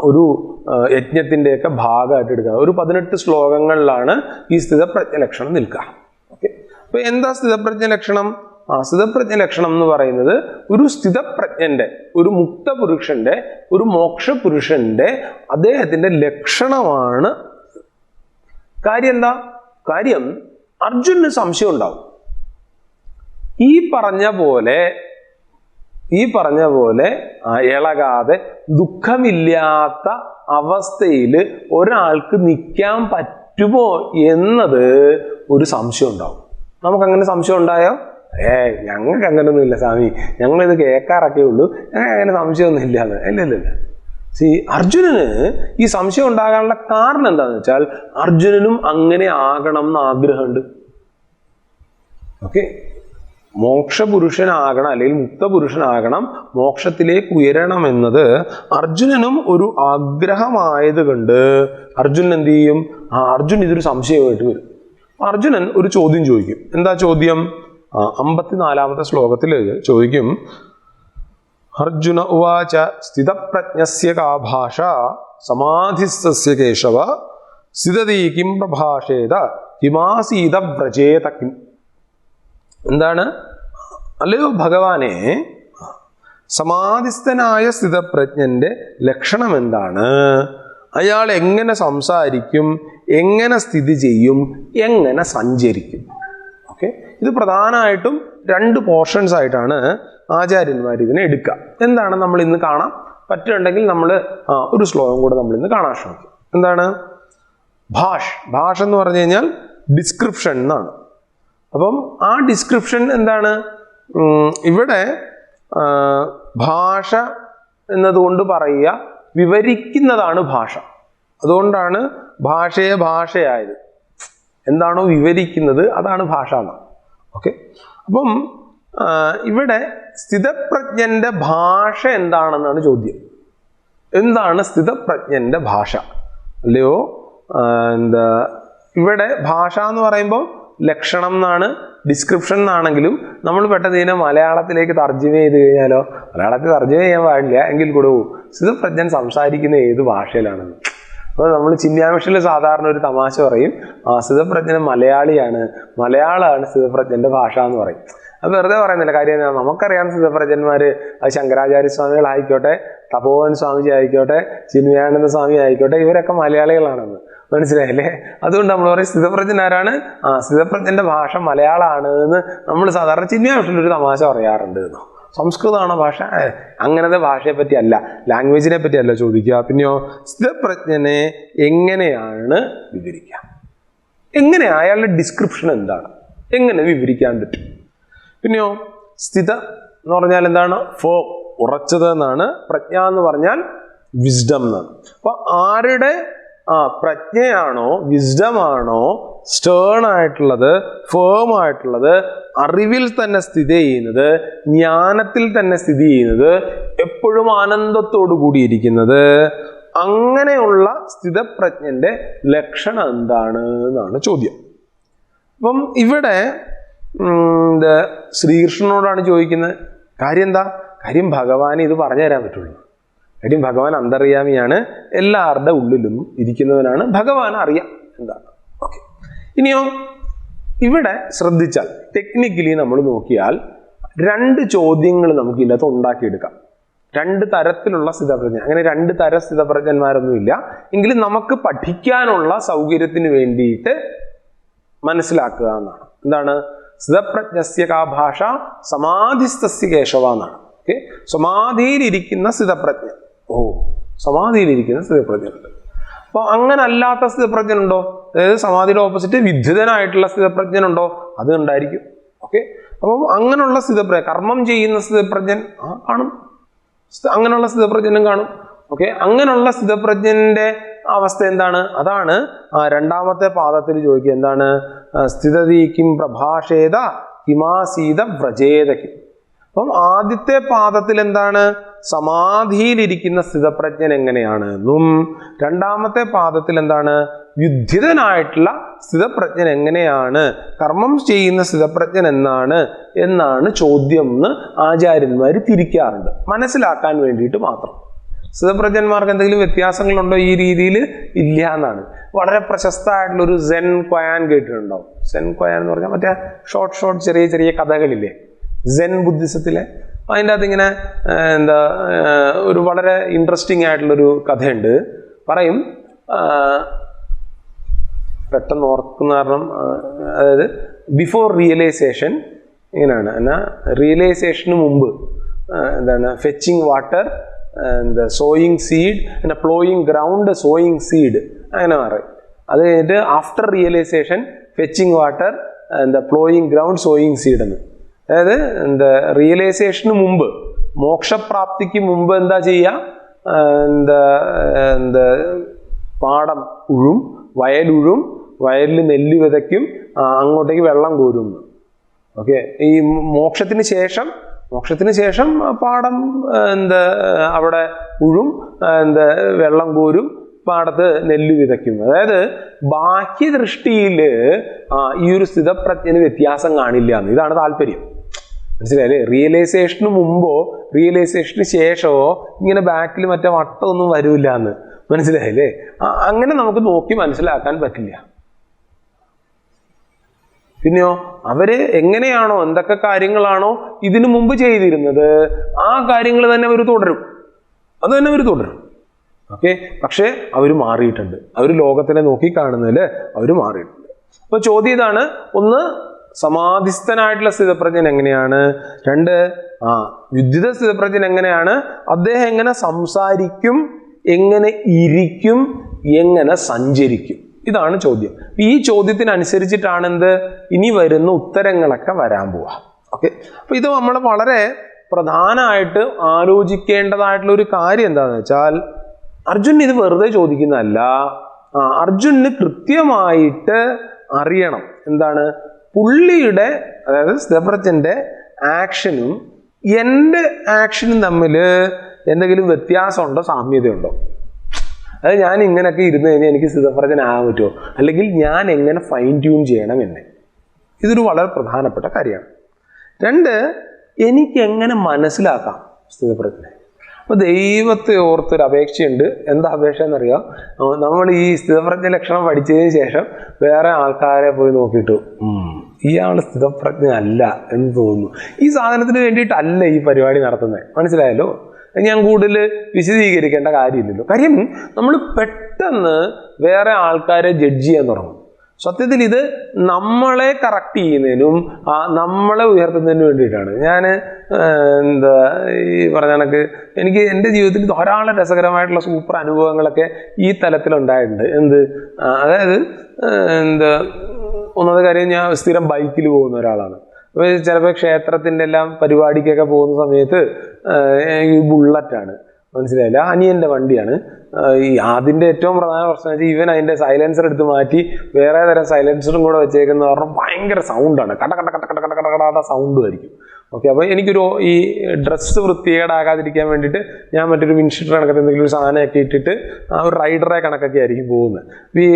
ഒരു യജ്ഞത്തിൻ്റെയൊക്കെ ഭാഗമായിട്ട് എടുക്കുക. ഒരു 18 ശ്ലോകങ്ങളിലാണ് ഈ സ്ഥിതപ്രജ്ഞ ലക്ഷണം നിൽക്കുക. ഓക്കെ, അപ്പൊ എന്താ സ്ഥിതപ്രജ്ഞ ലക്ഷണം? സ്ഥിതപ്രജ്ഞ ലക്ഷണം എന്ന് പറയുന്നത് ഒരു സ്ഥിതപ്രജ്ഞന്റെ, ഒരു മുക്തപുരുഷന്റെ, ഒരു മോക്ഷപുരുഷന്റെ അദ്ദേഹത്തിന്റെ ലക്ഷണമാണ്. കാര്യം എന്താ? കാര്യം അർജുനന് സംശയം ഉണ്ടാവും. ഈ പറഞ്ഞ പോലെ ഇളകാതെ ദുഃഖമില്ലാത്ത അവസ്ഥയിൽ ഒരാൾക്ക് നിൽക്കാൻ പറ്റുമോ എന്നത് ഒരു സംശയം ഉണ്ടാവും. നമുക്കങ്ങനെ സംശയം ഉണ്ടായോ? ഞങ്ങൾക്ക് അങ്ങനെയൊന്നും ഇല്ല സ്വാമി, ഞങ്ങളിത് കേൾക്കാറൊക്കെ ഉള്ളൂ, അങ്ങനെ സംശയമൊന്നും ഇല്ലാന്ന്. ഇല്ല. അർജുനന് ഈ സംശയം ഉണ്ടാകാനുള്ള കാരണം എന്താണെന്ന് വെച്ചാൽ അർജുനനും അങ്ങനെ ആകണം എന്ന് ആഗ്രഹമുണ്ട്. ഓക്കെ, മോക്ഷപുരുഷനാകണം അല്ലെങ്കിൽ മുക്തപുരുഷനാകണം, മോക്ഷത്തിലേക്ക് ഉയരണം എന്നത് അർജുനനും ഒരു ആഗ്രഹമായത് കൊണ്ട് അർജുനൻ എന്ത് ചെയ്യും? അർജുൻ ഇതൊരു സംശയമായിട്ട് വരും. അർജുനൻ ഒരു ചോദ്യം ചോദിക്കും. എന്താ ചോദ്യം? 54-ാമത്തെ ശ്ലോകത്തിൽ ചോദിക്കും, അർജുന ഉവാച സ്ഥിതപ്രജ്ഞസ്യ കാ ഭാഷ സമാധിസ്തസ്യ കേശവ സ്ഥിതതീ കിം പ്രഭാഷേത കിമാസീത വ്രജേത കിം. എന്താണ്? അല്ലയോ ഭഗവാനെ, സമാധിസ്ഥനായ സ്ഥിതപ്രജ്ഞന്റെ ലക്ഷണം എന്താണ്? അയാൾ എങ്ങനെ സംസാരിക്കും, എങ്ങനെ സ്ഥിതി ചെയ്യും, എങ്ങനെ സഞ്ചരിക്കും? ഓക്കെ, ഇത് പ്രധാനമായിട്ടും 2 പോർഷൻസ് ആയിട്ടാണ് ആചാര്യന്മാർ ഇതിനെ എടുക്കുക. എന്താണ് നമ്മൾ ഇന്ന് കാണാം? പറ്റുന്നുണ്ടെങ്കിൽ നമ്മൾ ഒരു ശ്ലോകം കൂടെ നമ്മൾ ഇന്ന് കാണാൻ ശ്രമിക്കും. എന്താണ്? ഭാഷ എന്ന് പറഞ്ഞു കഴിഞ്ഞാൽ ഡിസ്ക്രിപ്ഷൻ എന്നാണ്. അപ്പം ആ ഡിസ്ക്രിപ്ഷൻ എന്താണ്? ഇവിടെ ഭാഷ എന്നതുകൊണ്ട് പറയുക വിവരിക്കുന്നതാണ് ഭാഷ. അതുകൊണ്ടാണ് ഭാഷയെ ഭാഷയായത്. എന്താണോ വിവരിക്കുന്നത് അതാണ് ഭാഷ എന്നാണ്. ഓക്കെ, അപ്പം ഇവിടെ സ്ഥിതപ്രജ്ഞന്റെ ഭാഷ എന്താണെന്നാണ് ചോദ്യം. എന്താണ് സ്ഥിതപ്രജ്ഞന്റെ ഭാഷ? അല്ലയോ ഇവിടെ ഭാഷ എന്ന് പറയുമ്പോൾ ലക്ഷണം എന്നാണ്, ഡിസ്ക്രിപ്ഷൻ എന്നാണെങ്കിലും നമ്മൾ പെട്ടെന്ന് ഇതിനെ മലയാളത്തിലേക്ക് തർജ്ജമ ചെയ്ത് കഴിഞ്ഞാലോ? മലയാളത്തിൽ തർജ്ജമ ചെയ്യാൻ പാടില്ല എങ്കിൽ കൂടെ സ്ഥിതപ്രജ്ഞൻ സംസാരിക്കുന്ന ഏത് ഭാഷയിലാണെന്ന്. അപ്പോൾ നമ്മൾ ചിന്യാമിഷനിൽ സാധാരണ ഒരു തമാശ പറയും, സ്ഥിതപ്രജ്ഞൻ മലയാളിയാണ്, മലയാളമാണ് സ്ഥിതപ്രജ്ഞന്റെ ഭാഷ എന്ന് പറയും. അത് വെറുതെ പറയുന്നില്ല. കാര്യം നമുക്കറിയാം സ്ഥിതപ്രജ്ഞന്മാർ, അത് ശങ്കരാചാര്യ സ്വാമികളായിക്കോട്ടെ, തപോവൻ സ്വാമിജി ആയിക്കോട്ടെ, ചിന്മയാനന്ദ സ്വാമി ആയിക്കോട്ടെ, ഇവരൊക്കെ മലയാളികളാണെന്ന്. മനസ്സിലായില്ലേ? അതുകൊണ്ട് നമ്മൾ പറയും സ്ഥിതപ്രജ്ഞൻ ആരാണ്? സ്ഥിതപ്രജ്ഞന്റെ ഭാഷ മലയാളമാണ് എന്ന് നമ്മൾ സാധാരണ ചിന്മയാമിഷനിൽ ഒരു തമാശ പറയാറുണ്ട്. സംസ്കൃതമാണോ ഭാഷ? അങ്ങനത്തെ ഭാഷയെ പറ്റി അല്ല, ലാംഗ്വേജിനെ പറ്റി അല്ല ചോദിക്കുക. പിന്നെയോ സ്ഥിതപ്രജ്ഞനെ എങ്ങനെയാണ് വിവരിക്കുക? എങ്ങനെ അയാളുടെ ഡിസ്ക്രിപ്ഷൻ എന്താണ്? എങ്ങനെ വിവരിക്കാൻ പറ്റും? പിന്നെയോ സ്ഥിത എന്ന് പറഞ്ഞാൽ എന്താണ്? ഉറച്ചത് എന്നാണ്. പ്രജ്ഞ എന്ന് പറഞ്ഞാൽ വിസ്ഡം എന്നാണ്. അപ്പൊ ആരുടെ പ്രജ്ഞയാണോ വിസ്ഡമാണോ സ്റ്റേൺ ആയിട്ടുള്ളത്, ഫേം ആയിട്ടുള്ളത്, അറിവിൽ തന്നെ സ്ഥിതി ചെയ്യുന്നത്, ജ്ഞാനത്തിൽ തന്നെ സ്ഥിതി ചെയ്യുന്നത്, എപ്പോഴും ആനന്ദത്തോടു കൂടിയിരിക്കുന്നത്, അങ്ങനെയുള്ള സ്ഥിതപ്രജ്ഞന്റെ ലക്ഷണം എന്താണ് എന്നാണ് ചോദ്യം. അപ്പം ഇവിടെ ശ്രീകൃഷ്ണനോടാണ് ചോദിക്കുന്നത്. കാര്യം എന്താ? കാര്യം ഭഗവാന് ഇത് പറഞ്ഞു തരാൻ പറ്റുള്ളൂ. കാര്യം ഭഗവാൻ അന്തർയാമിയാണ്, എല്ലാവരുടെ ഉള്ളിലും ഇരിക്കുന്നവനാണ്, ഭഗവാൻ അറിയാം എന്താണ്. ഓക്കെ, ഇനിയോ ഇവിടെ ശ്രദ്ധിച്ചാൽ ടെക്നിക്കലി നമ്മൾ നോക്കിയാൽ 2 ചോദ്യങ്ങൾ നമുക്ക് ഇതിനകത്ത് ഉണ്ടാക്കിയെടുക്കാം. 2 തരത്തിലുള്ള സ്ഥിതപ്രജ്ഞ. അങ്ങനെ 2 തരം സ്ഥിതപ്രജ്ഞന്മാരൊന്നുമില്ല, എങ്കിലും നമുക്ക് പഠിക്കാനുള്ള സൗകര്യത്തിന് വേണ്ടിയിട്ട് മനസ്സിലാക്കുക എന്നാണ്. എന്താണ്? സ്ഥിതപ്രജ്ഞസ്യ കാ ഭാഷ സമാധിസ്ഥസ്യ കേശവ എന്നാണ്. ഓക്കെ, സമാധിയിലിരിക്കുന്ന സ്ഥിതപ്രജ്ഞ. സമാധിയിലിരിക്കുന്ന സ്ഥിതപ്രജ്ഞനുണ്ട്. അപ്പോൾ അങ്ങനെ അല്ലാത്ത സ്ഥിതപ്രജ്ഞനുണ്ടോ? അതായത് സമാധിയുടെ ഓപ്പോസിറ്റ് വിദ്യുതനായിട്ടുള്ള സ്ഥിതപ്രജ്ഞനുണ്ടോ? അത് ഉണ്ടായിരിക്കും. ഓക്കെ, അപ്പം അങ്ങനെയുള്ള സ്ഥിതപ്രജ്ഞ, കർമ്മം ചെയ്യുന്ന സ്ഥിതപ്രജ്ഞൻ കാണും, അങ്ങനെയുള്ള സ്ഥിതപ്രജ്ഞനും കാണും. ഓക്കെ, അങ്ങനെയുള്ള സ്ഥിതപ്രജ്ഞന്റെ അവസ്ഥ എന്താണ്? അതാണ് 2ാമത്തെ പാദത്തിൽ ചോദിക്കുക. എന്താണ്? സ്ഥിതതി കിം പ്രഭാഷേത കിമാസീത വ്രജേതകിം. അപ്പം ആദ്യത്തെ പാദത്തിൽ എന്താണ്? സമാധിയിലിരിക്കുന്ന സ്ഥിതപ്രജ്ഞൻ എങ്ങനെയാണ് എന്നും, 2ാമത്തെ പാദത്തിൽ എന്താണ്? വിദ്യുതനായിട്ടുള്ള സ്ഥിതപ്രജ്ഞൻ എങ്ങനെയാണ്, കർമ്മം ചെയ്യുന്ന സ്ഥിതപ്രജ്ഞൻ എന്നാണ് ചോദ്യം എന്ന് ആചാര്യന്മാർ തിരിക്കാറുണ്ട്, മനസ്സിലാക്കാൻ വേണ്ടിയിട്ട് മാത്രം. സ്ഥിതപ്രജ്ഞന്മാർക്ക് എന്തെങ്കിലും വ്യത്യാസങ്ങളുണ്ടോ ഈ രീതിയിൽ? ഇല്ല എന്നാണ്. വളരെ പ്രശസ്തമായിട്ടുള്ളൊരു സെൻ ക്വയാൻ കേട്ടിട്ടുണ്ടാവും. സെൻ ക്വയാൻ എന്ന് പറഞ്ഞാൽ മറ്റേ ഷോർട്ട് ചെറിയ ചെറിയ കഥകളില്ലേ സെൻ ബുദ്ധിസത്തിലെ. അതിൻ്റെ അകത്ത് ഇങ്ങനെ ഒരു വളരെ ഇൻട്രസ്റ്റിംഗ് ആയിട്ടുള്ളൊരു കഥയുണ്ട്. പറയും, പെട്ടെന്ന് ഓർക്കുന്ന കാരണം, അതായത് ബിഫോർ റിയലൈസേഷൻ ഇങ്ങനെയാണ്. എന്നാൽ റിയലൈസേഷന് മുമ്പ് എന്താണ്? ഫെച്ചിങ് വാട്ടർ, സോയിങ് സീഡ്, പിന്നെ പ്ലോയിങ് ഗ്രൗണ്ട്, സോയിങ് സീഡ്, അങ്ങനെ പറയും. അത് കഴിഞ്ഞിട്ട് after realisation fetching water, ploughing ground, sowing seed എന്ന്. അതായത് റിയലൈസേഷന് മുമ്പ്, മോക്ഷപ്രാപ്തിക്ക് മുമ്പ് എന്താ ചെയ്യുക? പാടം ഉഴും, വയലുഴും, വയലിൽ നെല്ല് വിതയ്ക്കും, അങ്ങോട്ടേക്ക് വെള്ളം കോരും. ഓക്കെ, ഈ മോക്ഷത്തിന് ശേഷം പാടം അവിടെ ഉഴും, വെള്ളം കോരും, പാടത്ത് നെല്ല് വിതയ്ക്കും. അതായത് ബാഹ്യദൃഷ്ടിയിൽ ഈ ഒരു സ്ഥിതപ്രജ്ഞന് വ്യത്യാസം കാണില്ല എന്ന്. ഇതാണ് താല്പര്യം. മനസ്സിലായില്ലേ? റിയലൈസേഷന് മുമ്പോ റിയലൈസേഷന് ശേഷമോ ഇങ്ങനെ ബാക്കിൽ മറ്റേ വട്ടമൊന്നും വരില്ല എന്ന്. മനസ്സിലായില്ലേ? അങ്ങനെ നമുക്ക് നോക്കി മനസ്സിലാക്കാൻ പറ്റില്ല. പിന്നെയോ അവര് എങ്ങനെയാണോ, എന്തൊക്കെ കാര്യങ്ങളാണോ ഇതിനു മുമ്പ് ചെയ്തിരുന്നത്, ആ കാര്യങ്ങൾ തന്നെ അവർ തുടരും. അത് തന്നെ അവർ തുടരും. ഓക്കെ, പക്ഷേ അവർ മാറിയിട്ടുണ്ട്. അവർ ലോകത്തിനെ നോക്കി കാണുന്നതിൽ അവർ മാറിയിട്ടുണ്ട്. അപ്പൊ ചോദ്യം ഇതാണ്: 1, സമാധിസ്ഥനായിട്ടുള്ള സ്ഥിതപ്രജ്ഞൻ എങ്ങനെയാണ്? 2, വിദ്യുത സ്ഥിതപ്രജ്ഞൻ എങ്ങനെയാണ്? അദ്ദേഹം എങ്ങനെ സംസാരിക്കും, എങ്ങനെ ഇരിക്കും, എങ്ങനെ സഞ്ചരിക്കും? ഇതാണ് ചോദ്യം. ഈ ചോദ്യത്തിനനുസരിച്ചിട്ടാണ് ഇനി വരുന്ന ഉത്തരങ്ങളൊക്കെ വരാൻ പോവുക. ഓക്കെ, അപ്പൊ ഇത് നമ്മൾ വളരെ പ്രധാനമായിട്ട് ആലോചിക്കേണ്ടതായിട്ടുള്ള ഒരു കാര്യം എന്താണെന്ന് വെച്ചാൽ, അർജുൻ ഇത് വെറുതെ ചോദിക്കുന്നതല്ല. അർജുനന് കൃത്യമായിട്ട് അറിയണം എന്താണ് പുള്ളിയുടെ, അതായത് സ്ഥിതപ്രജ്ഞന്റെ ആക്ഷനും എൻ്റെ ആക്ഷനും തമ്മിൽ എന്തെങ്കിലും വ്യത്യാസമുണ്ടോ, സാമ്യതയുണ്ടോ? അതായത് ഞാൻ ഇങ്ങനെയൊക്കെ ഇരുന്ന് കഴിഞ്ഞാൽ എനിക്ക് സ്ഥിതപ്രജ്ഞനാകാൻ പറ്റുമോ, അല്ലെങ്കിൽ ഞാൻ എങ്ങനെ ഫൈൻ ട്യൂൺ ചെയ്യണം എന്നെ? ഇതൊരു വളരെ പ്രധാനപ്പെട്ട കാര്യമാണ്. 2, എനിക്ക് എങ്ങനെ മനസ്സിലാക്കാം സ്ഥിതപ്രജ്ഞനെ? അപ്പൊ ദൈവത്തെ ഓർത്തൊരു അപേക്ഷയുണ്ട്. എന്താ അപേക്ഷ എന്നറിയാം? നമ്മൾ ഈ സ്ഥിതപ്രജ്ഞ ലക്ഷണം പഠിച്ചതിന് ശേഷം വേറെ ആൾക്കാരെ പോയി നോക്കിയിട്ടു ഇയാൾ സ്ഥിതപ്രജ്ഞ അല്ല എന്ന് തോന്നുന്നു. ഈ സാധനത്തിന് വേണ്ടിയിട്ടല്ല ഈ പരിപാടി നടത്തുന്നത്. മനസ്സിലായല്ലോ? ഞാൻ കൂടുതൽ വിശദീകരിക്കേണ്ട കാര്യമില്ലല്ലോ. കാര്യം നമ്മൾ പെട്ടെന്ന് വേറെ ആൾക്കാരെ ജഡ്ജ് ചെയ്യാൻ തുടങ്ങും. സത്യത്തിൽ ഇത് നമ്മളെ കറക്റ്റ് ചെയ്യുന്നതിനും നമ്മളെ ഉയർത്തുന്നതിനും വേണ്ടിയിട്ടാണ്. ഞാൻ ഈ പറഞ്ഞ കണക്ക് എനിക്ക് എൻ്റെ ജീവിതത്തിൽ ധാരാളം രസകരമായിട്ടുള്ള സൂപ്പർ അനുഭവങ്ങളൊക്കെ ഈ തലത്തിലുണ്ടായിട്ടുണ്ട്. അതായത് ഒന്നാമത്തെ കാര്യം, ഞാൻ സ്ഥിരം ബൈക്കിൽ പോകുന്ന ഒരാളാണ്. അപ്പോൾ ചിലപ്പോൾ ക്ഷേത്രത്തിൻ്റെ എല്ലാം പരിപാടിക്കൊക്കെ പോകുന്ന സമയത്ത് ഈ ബുള്ളറ്റാണ്. മനസ്സിലായില്ല. അനിയൻ്റെ വണ്ടിയാണ്. അതിൻ്റെ ഏറ്റവും പ്രധാന പ്രശ്നം വെച്ചാൽ ഇവൻ അതിൻ്റെ സൈലൻസർ എടുത്ത് മാറ്റി വേറെ തരം സൈലൻസറും കൂടെ വെച്ചേക്കുന്ന പറഞ്ഞാൽ ഭയങ്കര സൗണ്ടാണ്, കട കട കട കട കട കട കട സൗണ്ടും ആയിരിക്കും. ഓക്കെ, അപ്പോൾ എനിക്കൊരു ഈ ഡ്രസ്സ് വൃത്തികേടാകാതിരിക്കാൻ വേണ്ടിയിട്ട് ഞാൻ മറ്റൊരു വിൻഷീറ്റർ കണക്കത്തെ എന്തെങ്കിലും ഒരു സാധനമൊക്കെ ഇട്ടിട്ട് ആ ഒരു റൈഡറെ കണക്കൊക്കെ ആയിരിക്കും പോകുന്നത്. ഈ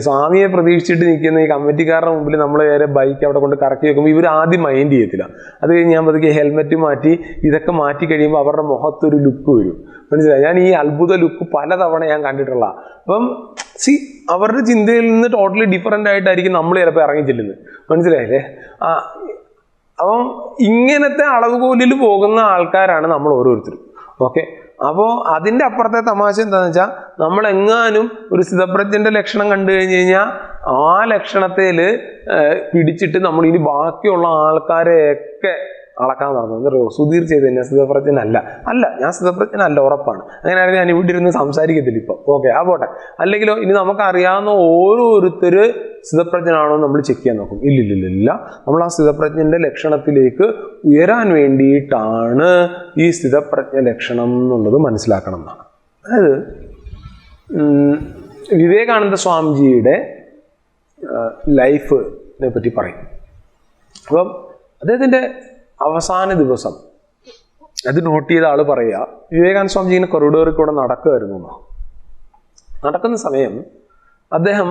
സ്വാമിയെ പ്രതീക്ഷിച്ചിട്ട് നിൽക്കുന്ന ഈ കമ്മിറ്റിക്കാരുടെ മുമ്പിൽ നമ്മൾ വേറെ ബൈക്ക് അവിടെ കൊണ്ട് കറക്കി വെക്കുമ്പോൾ ഇവർ ആദ്യം മൈൻഡ് ചെയ്യത്തില്ല. അത് കഴിഞ്ഞ് ഞാൻ പതുക്കെ ഹെൽമെറ്റ് മാറ്റി ഇതൊക്കെ മാറ്റി കഴിയുമ്പോൾ അവരുടെ മുഖത്തൊരു ലുക്ക് വരും. മനസ്സിലായി? ഞാൻ ഈ അത്ഭുത ലുക്ക് പലതവണ ഞാൻ കണ്ടിട്ടുള്ള. അപ്പം അവരുടെ ചിന്തയിൽ നിന്ന് ടോട്ടലി ഡിഫറെൻ്റ് ആയിട്ടായിരിക്കും നമ്മൾ ചിലപ്പോൾ ഇറങ്ങി ചെല്ലുന്നത്. മനസ്സിലായില്ലേ? അപ്പം ഇങ്ങനത്തെ അളവുകോലിൽ പോകുന്ന ആൾക്കാരാണ് നമ്മൾ ഓരോരുത്തരും. ഓക്കെ, അപ്പോൾ അതിൻ്റെ അപ്പുറത്തെ തമാശ എന്താണെന്ന് വെച്ചാൽ നമ്മളെങ്ങാനും ഒരു സ്ഥിതപ്രജ്ഞൻ്റെ ലക്ഷണം കണ്ടു കഴിഞ്ഞ് കഴിഞ്ഞാൽ ആ ലക്ഷണത്തിൽ പിടിച്ചിട്ട് നമ്മൾ ഇനി ബാക്കിയുള്ള ആൾക്കാരെയൊക്കെ അളക്കാൻ നടന്നു. സുധീർ ചെയ്ത് ഞാൻ സ്ഥിതപ്രജ്ഞനല്ല. ഞാൻ സ്ഥിതപ്രജ്ഞനല്ല, ഉറപ്പാണ്. അങ്ങനെയാണെങ്കിൽ ഞാൻ ഇവിടെ ഇരുന്ന് സംസാരിക്കത്തില്ല ഇപ്പം. ഓക്കെ, ആ പോട്ടെ. അല്ലെങ്കിലോ ഇനി നമുക്കറിയാവുന്ന ഓരോരുത്തർ സ്ഥിതപ്രജ്ഞനാണോ നമ്മൾ ചെക്ക് ചെയ്യാൻ നോക്കും. ഇല്ലില്ല, നമ്മൾ ആ സ്ഥിതപ്രജ്ഞൻ്റെ ലക്ഷണത്തിലേക്ക് ഉയരാൻ വേണ്ടിയിട്ടാണ് ഈ സ്ഥിതപ്രജ്ഞ ലക്ഷണം എന്നുള്ളത് മനസ്സിലാക്കണം എന്നാണ്. അതായത് വിവേകാനന്ദ സ്വാമിജിയുടെ ലൈഫിനെ പറ്റി പറയും. അപ്പം അദ്ദേഹത്തിൻ്റെ അവസാന ദിവസം അത് നോട്ട് ചെയ്ത ആൾ പറയുക, വിവേകാനന്ദ സ്വാമിജി ഇങ്ങനെ കൊറിഡോറിൽ കൂടെ നടക്കുമായിരുന്നു. നടക്കുന്ന സമയം അദ്ദേഹം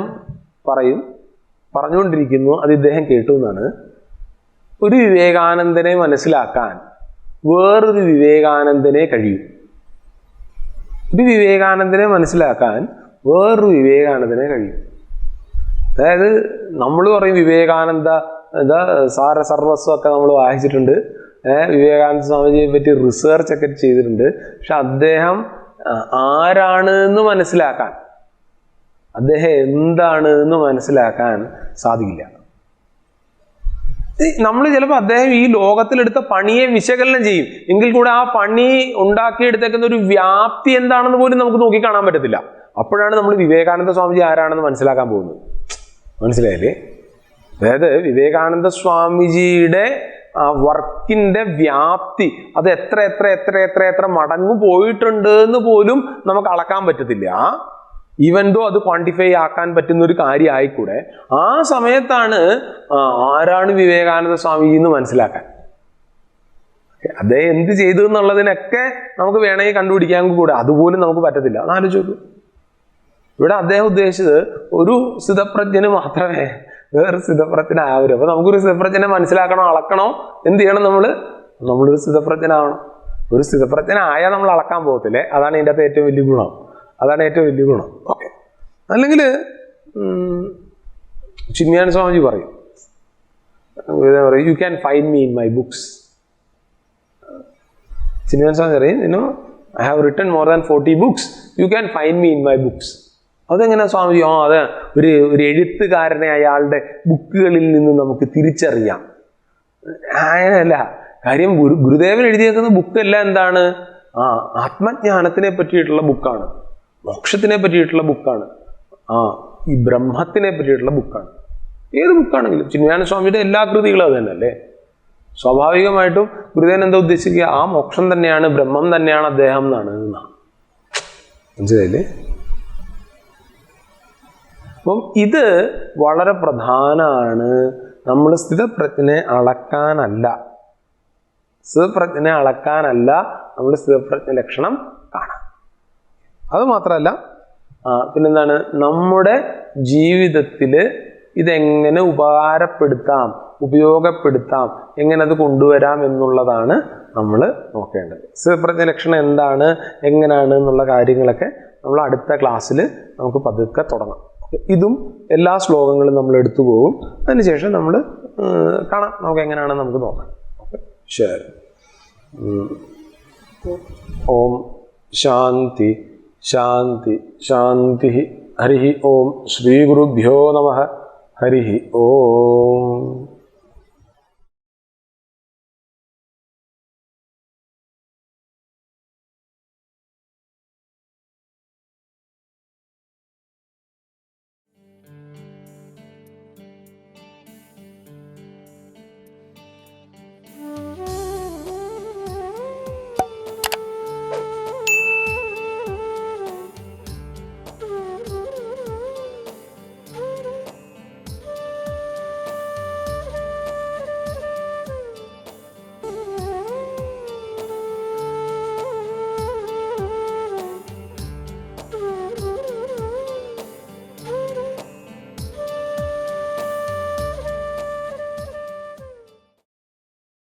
പറഞ്ഞുകൊണ്ടിരിക്കുന്നു, അത് ഇദ്ദേഹം കേട്ടു എന്നാണ്, ഒരു വിവേകാനന്ദനെ മനസ്സിലാക്കാൻ വേറൊരു വിവേകാനന്ദനെ കഴിയും. ഒരു വിവേകാനന്ദനെ മനസ്സിലാക്കാൻ വേറൊരു വിവേകാനന്ദനെ കഴിയും. അതായത് നമ്മൾ പറയും വിവേകാനന്ദ സർവസ്വം ഒക്കെ നമ്മൾ വായിച്ചിട്ടുണ്ട്, വിവേകാനന്ദ സ്വാമിജിയെ പറ്റി റിസർച്ച് ഒക്കെ ചെയ്തിട്ടുണ്ട്. പക്ഷെ അദ്ദേഹം ആരാണ് എന്ന് മനസ്സിലാക്കാൻ, അദ്ദേഹം എന്താണ് എന്ന് മനസ്സിലാക്കാൻ സാധിക്കില്ല. നമ്മൾ ചിലപ്പോൾ അദ്ദേഹം ഈ ലോകത്തിലെടുത്ത പണിയെ വിശകലനം ചെയ്യും, എങ്കിൽ കൂടെ ആ പണി ഉണ്ടാക്കിയെടുത്തേക്കുന്ന ഒരു വ്യാപ്തി എന്താണെന്ന് പോലും നമുക്ക് നോക്കിക്കാണാൻ പറ്റത്തില്ല. അപ്പോഴാണ് നമ്മൾ വിവേകാനന്ദ സ്വാമിജി ആരാണെന്ന് മനസ്സിലാക്കാൻ പോകുന്നത്. മനസ്സിലായില്ലേ? അതായത് വിവേകാനന്ദ സ്വാമിജിയുടെ വർക്കിന്റെ വ്യാപ്തി അത് എത്ര എത്ര എത്ര എത്ര എത്ര മടങ്ങ് പോയിട്ടുണ്ട് എന്ന് പോലും നമുക്ക് അളക്കാൻ പറ്റത്തില്ല. ഈവൻ ദോ അത് ക്വാണ്ടിഫൈ ആക്കാൻ പറ്റുന്ന ഒരു കാര്യം ആയിക്കൂടെ. ആ സമയത്താണ് ആരാണ് വിവേകാനന്ദ സ്വാമിജി എന്ന് മനസ്സിലാക്കാൻ. അദ്ദേഹം എന്ത് ചെയ്തു എന്നുള്ളതിനൊക്കെ നമുക്ക് വേണമെങ്കിൽ കണ്ടുപിടിക്കാൻ കൂടെ, അതുപോലും നമുക്ക് പറ്റത്തില്ല. ആലോചിച്ചു. ഇവിടെ അദ്ദേഹം ഉദ്ദേശിച്ചത് ഒരു സ്ഥിതപ്രജ്ഞന് മാത്രമേ വേറെ സ്ഥിതപ്രജ്ഞനാവരും. അപ്പൊ നമുക്കൊരു സ്ഥിതപ്രജ്ഞനെ മനസ്സിലാക്കണോ, അളക്കണോ, എന്ത് ചെയ്യണം? നമ്മളൊരു സ്ഥിതപ്രജ്ഞനാവണം. ഒരു സ്ഥിതപ്രജ്ഞനായാൽ നമ്മൾ അളക്കാൻ പോകത്തില്ലേ? അതാണ് ഇതിൻ്റെ അകത്ത് ഏറ്റവും വലിയ ഗുണം. ഓക്കെ, അല്ലെങ്കിൽ ചിന്മയാനന്ദ സ്വാമിജി പറയും, you can find me in my books. Chinmayananda Swami പറയും, I have written more than 40 books. You can find me in my books. അതെങ്ങനെ സ്വാമിജി? അതെ, ഒരു എഴുത്തുകാരനെ അയാളുടെ ബുക്കുകളിൽ നിന്ന് നമുക്ക് തിരിച്ചറിയാം. അങ്ങനെയല്ല കാര്യം. ഗുരുദേവൻ എഴുതിയേക്കുന്ന ബുക്കെല്ലാം എന്താണ്? ആത്മജ്ഞാനത്തിനെ പറ്റിയിട്ടുള്ള ബുക്കാണ്, മോക്ഷത്തിനെ പറ്റിയിട്ടുള്ള ബുക്കാണ്, ഈ ബ്രഹ്മത്തിനെ പറ്റിയിട്ടുള്ള ബുക്കാണ്. ഏത് ബുക്കാണെങ്കിലും ചിന്മയാനന്ദ സ്വാമിയുടെ എല്ലാ കൃതികളും അത് തന്നെ അല്ലേ? സ്വാഭാവികമായിട്ടും ഗുരുദേവൻ എന്താ ഉദ്ദേശിക്കുക? ആ മോക്ഷം തന്നെയാണ്, ബ്രഹ്മം തന്നെയാണ് അദ്ദേഹം എന്നാണ്. മനസ്സിലായില്ലേ? അപ്പം ഇത് വളരെ പ്രധാനമാണ്. നമ്മൾ സ്ഥിതപ്രജ്ഞനെ അളക്കാനല്ല നമ്മൾ സ്ഥിതപ്രജ്ഞ ലക്ഷണം കാണാം. അത് മാത്രമല്ല, പിന്നെന്താണ്, നമ്മുടെ ജീവിതത്തിൽ ഇതെങ്ങനെ ഉപയോഗപ്പെടുത്താം, എങ്ങനെ അത് കൊണ്ടുവരാം എന്നുള്ളതാണ് നമ്മൾ നോക്കേണ്ടത്. സ്ഥിതപ്രജ്ഞ ലക്ഷണം എന്താണ്, എങ്ങനെയാണ് എന്നുള്ള കാര്യങ്ങളൊക്കെ നമ്മൾ അടുത്ത ക്ലാസ്സിൽ നമുക്ക് പതുക്കെ തുടങ്ങാം. ഇതും എല്ലാ ശ്ലോകങ്ങളും നമ്മൾ എടുത്തു പോകും. അതിനുശേഷം നമ്മൾ കാണാം നമുക്ക് എങ്ങനെയാണെന്ന് നമുക്ക് നോക്കാം. ഓക്കെ, ശരി. ഓം ശാന്തി ശാന്തി ശാന്തി. ഹരി ഓം. ശ്രീ ഗുരുഭ്യോ നമഃ. ഹരി ഓം.